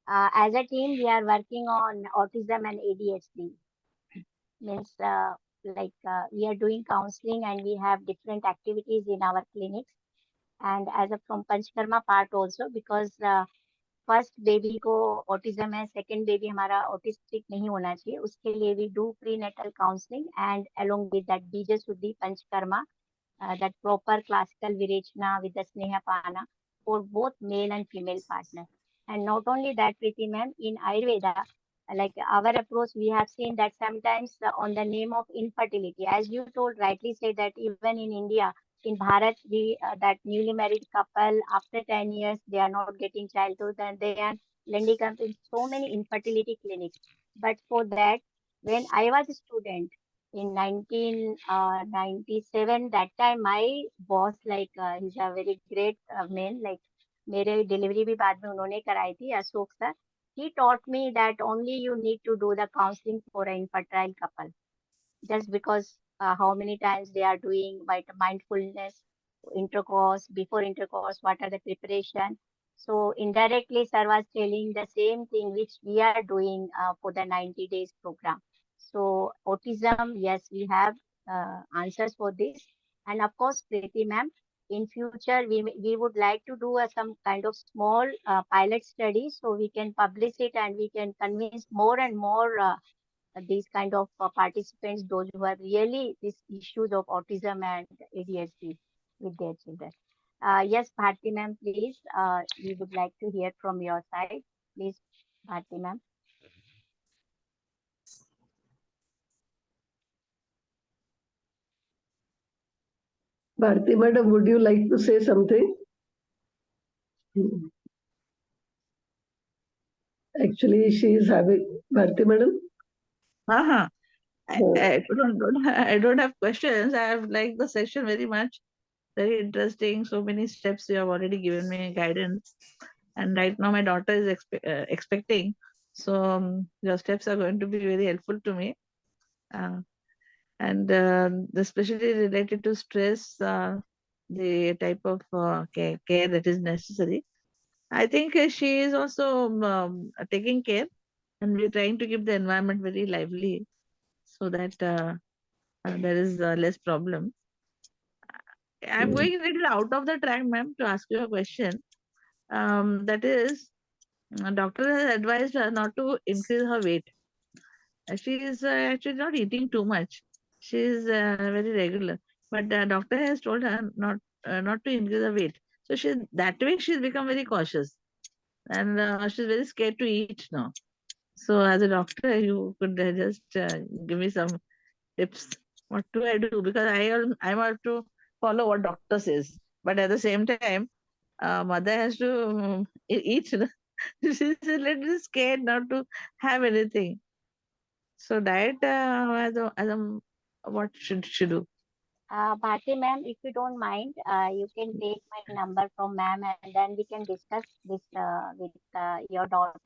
[SPEAKER 3] as a team, we are working on autism and ADHD. Means we are doing counseling and we have different activities in our clinics. And as a from Panchkarma part also, because first baby को autism है, second baby हमारा autistic नहीं होना चाहिए, उसके लिए we do prenatal counselling and along with that बीज शुद्धि panchakarma, that proper classical virechana with the sneha pana for both male and female partner. And not only that, Preeti ma'am, in Ayurveda, like our approach, we have seen that sometimes on the name of infertility, as you told rightly said that even in India, in Bharat, we that newly married couple after 10 years they are not getting childhood and they are landing up in so many infertility clinics. But for that, when I was a student in 1997, that time my boss he's a very great man, like मेरे delivery भी बाद में उन्होंने कराई थी, Ashok sir. He taught me that only you need to do the counseling for an infertile couple, just because how many times they are doing mindfulness, intercourse, before intercourse, what are the preparation. So indirectly, sir was telling the same thing which we are doing for the 90 days program. So autism, yes, we have answers for this. And of course, Preeti ma'am, in future, we would like to do some kind of small pilot study so we can publish it and we can convince more and more these kind of participants, those who have really these issues of autism and ADHD with their children. Yes, Bharti ma'am, please. We would like to hear from your side. Please, Bharti ma'am.
[SPEAKER 5] Bharti madam, would you like to say something? Actually, she is having Bharti madam.
[SPEAKER 7] I don't have questions. I have liked the session very much. Very interesting. So many steps you have already given me guidance. And right now my daughter is expecting. So your steps are going to be very helpful to me. And especially related to stress, the type of care that is necessary. I think she is also taking care, and we're trying to keep the environment very lively so that there is less problem. I'm going a little out of the track, ma'am, to ask you a question. That is, doctor has advised her not to increase her weight. She is actually not eating too much. She is very regular, but the doctor has told her not to increase her weight. So that way she's become very cautious. and she's very scared to eat now. So as a doctor, you could just give me some tips. What do I do? Because I have to follow what doctor says, but at the same time, mother has to eat. She's a little scared not to have anything. So diet, what should she do?
[SPEAKER 3] Bharti ma'am, if you don't mind, you can take my number from ma'am and then we can discuss this with your daughter.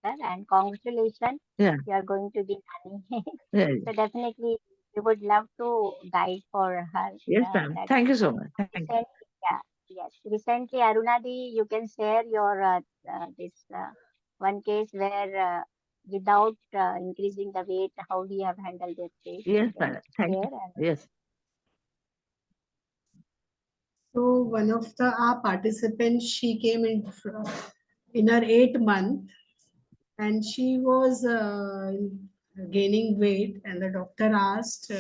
[SPEAKER 3] And congratulations,
[SPEAKER 7] Yeah,
[SPEAKER 3] you are going to be nanny.
[SPEAKER 7] yeah.
[SPEAKER 3] So definitely, we would love to guide for her.
[SPEAKER 7] Yes, ma'am.
[SPEAKER 3] That
[SPEAKER 7] Thank you so much. Thank you.
[SPEAKER 3] recently, yeah, yes. Recently, Aruna Di, you can share your this one case where without increasing the weight, how we have handled that case. You
[SPEAKER 7] Yes,
[SPEAKER 3] can
[SPEAKER 7] madam. Thank
[SPEAKER 3] share
[SPEAKER 7] you.
[SPEAKER 3] and
[SPEAKER 7] Yes.
[SPEAKER 2] So one of our participants, she came in her 8th month, and she was gaining weight, and the doctor asked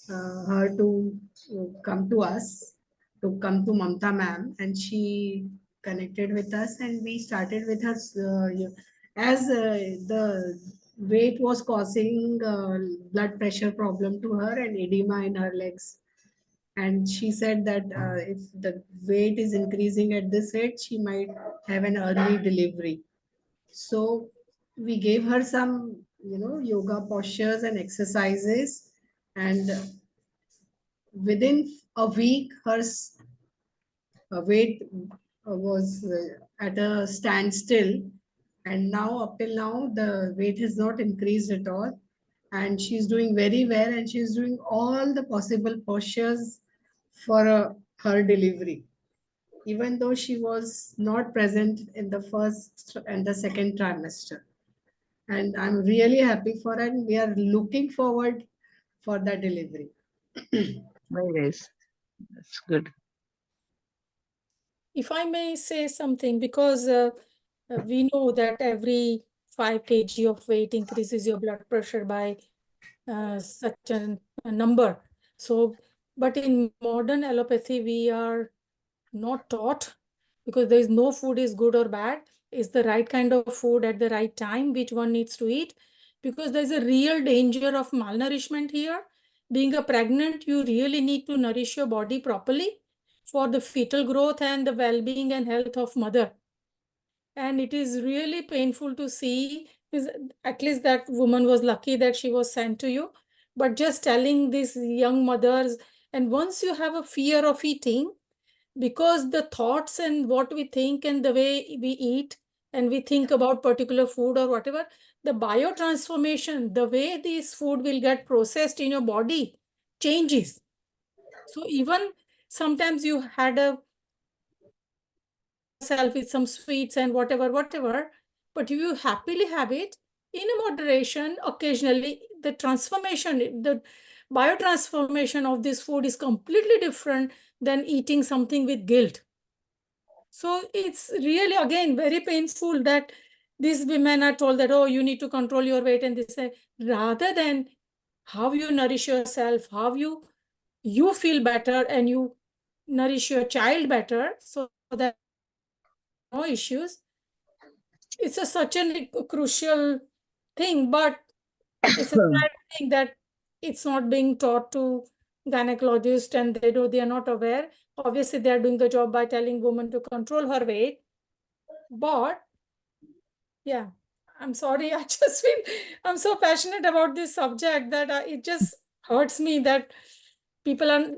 [SPEAKER 2] her to come to us, to come to Mamta ma'am, and she connected with us, and we started with her as the weight was causing blood pressure problem to her and edema in her legs. And she said that if the weight is increasing at this rate, she might have an early delivery. So we gave her some, yoga postures and exercises, and within a week, her weight was at a standstill. And now, up till now, the weight has not increased at all. And she's doing very well, and she's doing all the possible postures for her delivery, even though she was not present in the first and the second trimester. And I'm really happy for her, and we are looking forward for the delivery.
[SPEAKER 7] Very nice. That's good.
[SPEAKER 4] If I may say something, because we know that every 5 kg of weight increases your blood pressure by such a number. So, but in modern allopathy, we are not taught, because there is no food is good or bad. It's the right kind of food at the right time, which one needs to eat, because there's a real danger of malnourishment here. Being a pregnant, you really need to nourish your body properly for the fetal growth and the well-being and health of mother. And it is really painful to see, at least that woman was lucky that she was sent to you. But just telling these young mothers, and once you have a fear of eating, because the thoughts and what we think and the way we eat and we think about particular food or whatever, the biotransformation, the way this food will get processed in your body changes. So even sometimes you had a yourself with some sweets and whatever, but you happily have it in a moderation occasionally. The transformation, the biotransformation of this food is completely different than eating something with guilt. So it's really, again, very painful that these women are told that, oh, you need to control your weight and this, rather than how you nourish yourself, how you feel better and you nourish your child better, so that no issues. It's such a crucial thing, but it's a sad thing that it's not being taught to gynecologists, and they are not aware. Obviously, they are doing the job by telling women to control her weight. But yeah, I'm sorry. I just feel I'm so passionate about this subject that it just hurts me that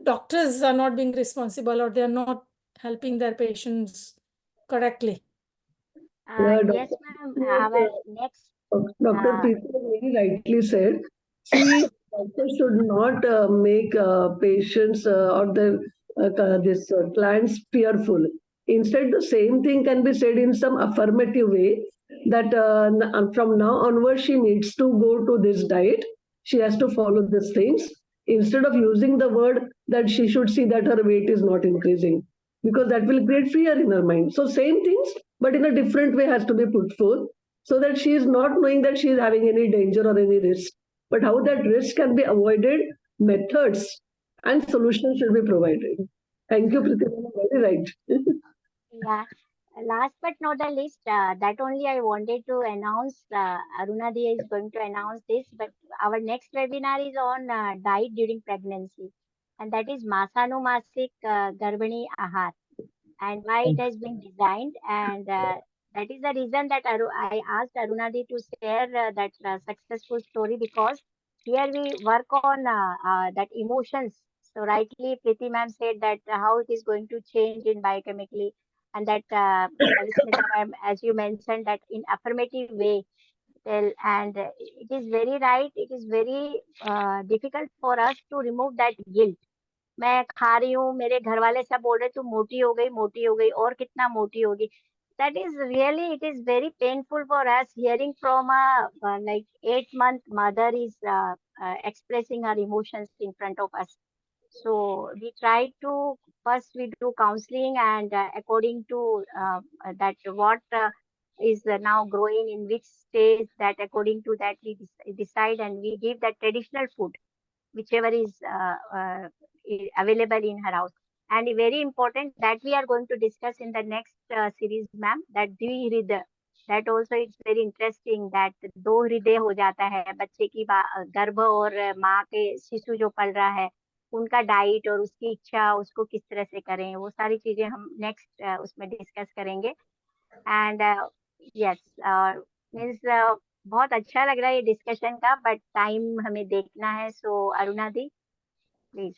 [SPEAKER 4] doctors are not being responsible, or they are not helping their patients correctly.
[SPEAKER 3] yes, ma'am. Our next
[SPEAKER 5] Dr.
[SPEAKER 3] uh,
[SPEAKER 5] Preeti very rightly said, see, doctors should not make patients or this clients fearful. Instead, the same thing can be said in some affirmative way that from now onwards she needs to go to this diet. She has to follow these things instead of using the word that she should see that her weight is not increasing, because that will create fear in her mind. So same things, but in a different way has to be put forth, so that she is not knowing that she is having any danger or any risk, but how that risk can be avoided, methods and solutions should be provided. Thank you, Pritika, very right.
[SPEAKER 3] yeah. Last but not the least, that only I wanted to announce. Aruna Di is going to announce this, but our next webinar is on diet during pregnancy, and that is Masanumasic Garbhani Ahar, and why it has been designed. And that is the reason that I asked Aruna Di to share that successful story, because here we work on that emotions. So rightly, Preeti ma'am said that how it is going to change in biochemically, and that Alismita ma'am, as you mentioned, that in affirmative way. Well, and it is very right. It is very difficult for us to remove that guilt. मैं खा रही हूँ, मेरे घर वाले सब बोल रहे तू मोटी हो गई और कितना मोटी होगी. That is really, it is very painful for us hearing from a like 8-month mother is expressing her emotions in front of us. So we try to first we do counseling, and according to that what is now growing in which stage, that according to that we decide, and we give that traditional food whichever is available in her house. And very important that we are going to discuss in the next series, ma'am, that द्विहृदय, that also it's very interesting that दो हृदय हो जाता है बच्चे की गर्भ और माँ के शिशु जो पल रहा है, उनका डाइट और उसकी इच्छा उसको किस तरह से करें, वो सारी चीजें हम नेक्स्ट उसमें डिस्कस करेंगे. एंड यस मीन्स बहुत अच्छा लग रहा है ये डिस्कशन का, बट टाइम हमें देखना है. सो अरुणा दी please.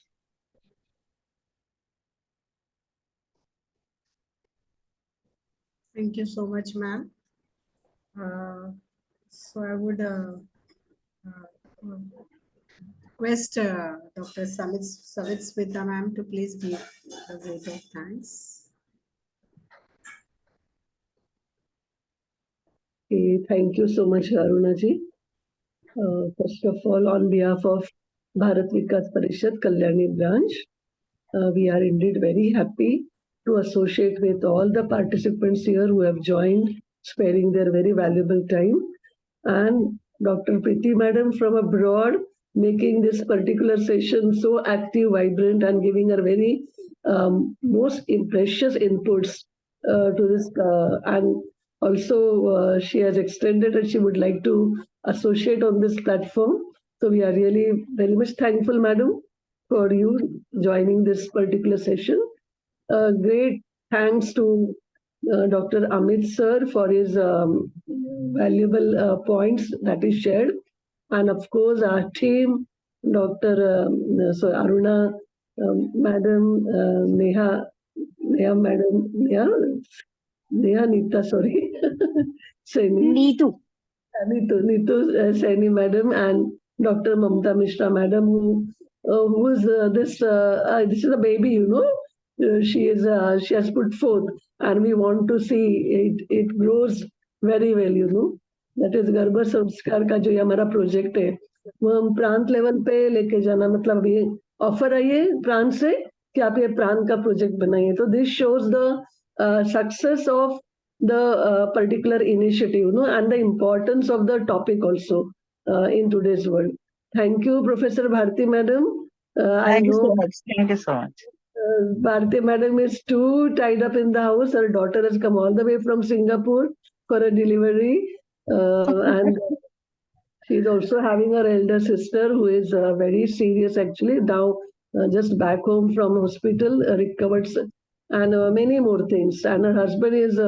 [SPEAKER 2] Thank you so much, ma'am. So I would request Dr. Savitsmita ma'am to please give a vote of thanks.
[SPEAKER 5] Okay, thank you so much, Aruna ji. First of all, on behalf of Bharat Vikas Parishad Kalyani branch, we are indeed very happy to associate with all the participants here who have joined, sparing their very valuable time. And Dr. Preeti Madam from abroad, making this particular session so active, vibrant, and giving her very most precious inputs to this. And also, she has extended that she would like to associate on this platform. So we are really very much thankful, Madam, for you joining this particular session. Great thanks to Dr. Amit sir for his valuable points that he shared. And of course, our team, Dr. Aruna Madam, Neha Madam, Neha Nita, sorry, Saini. Neeetu Saini Madam and Dr. Mamta Mishra Madam, who is this is a baby, you know. She has put forth, and we want to see it grows very well, you know. That is Garbhasamskar का जो ये हमारा project है, वो हम प्रांत level पे लेके जाना, मतलब ये ऑफर है ये प्रांत से कि आप ये प्रांत का प्रोजेक्ट बनाइए. तो this shows the success of the particular initiative, you know, and the importance of the topic also in today's world. Thank you, Professor Bharti Madam.
[SPEAKER 7] Thank you so much. Thank you so much.
[SPEAKER 5] Bharti Madam is too tied up in the house. Her daughter has come all the way from Singapore for a delivery, and she's also having her elder sister who is very serious actually now, just back home from hospital, recovered, and many more things. And her husband is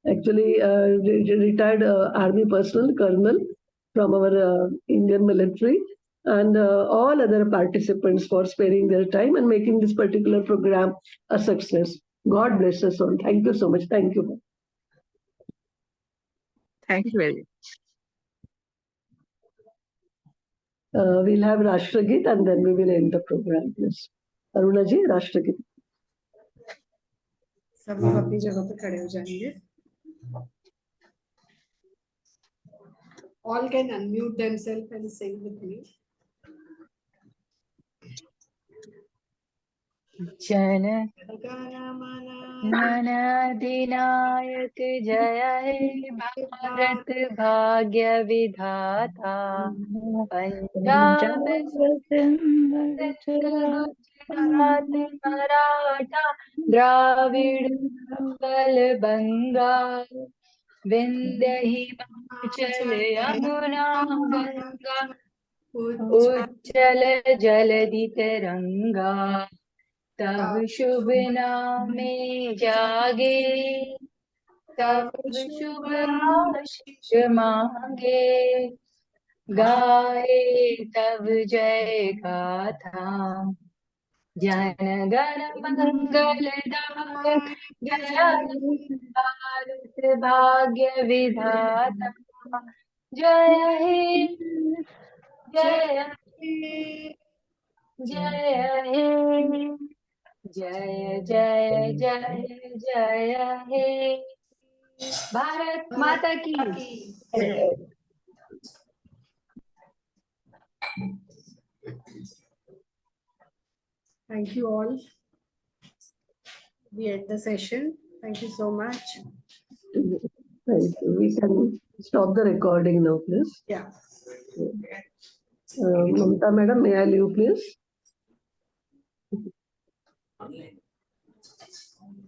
[SPEAKER 5] actually retired army personnel, colonel from our Indian military, and all other participants for sparing their time and making this particular program a success. God bless us all. Thank you so much. Thank you.
[SPEAKER 7] Thank you very much.
[SPEAKER 5] We'll have Rashtragit and then we will end the program, please. Aruna ji, Rashtragit.
[SPEAKER 2] सब लोग अपनी जगह पे खड़े हो जाएंगे. All can unmute themselves and sing with me.
[SPEAKER 1] जन मन अधिनायक जय हे भारत भाग्य विधाता पंजाब गुजरात मराठा द्राविड मंगल बंगा विंध्य हिमाचल यमुना गंगा उज्जल जलधि तरंगा तब शुभ नामे जागे तब शुभ आशीष मांगे गाए तब जय गाथा जन गण मंगलदायक जय भारत भाग्य विधाता जय हे जय हे जय हे जय जय जय जय हे भारत माता की जय।
[SPEAKER 2] Thank you all. We end the session. Thank you so much.
[SPEAKER 5] Thank you. We can stop the recording now, please.
[SPEAKER 2] Yeah.
[SPEAKER 5] Mamta madam, may I leave, please?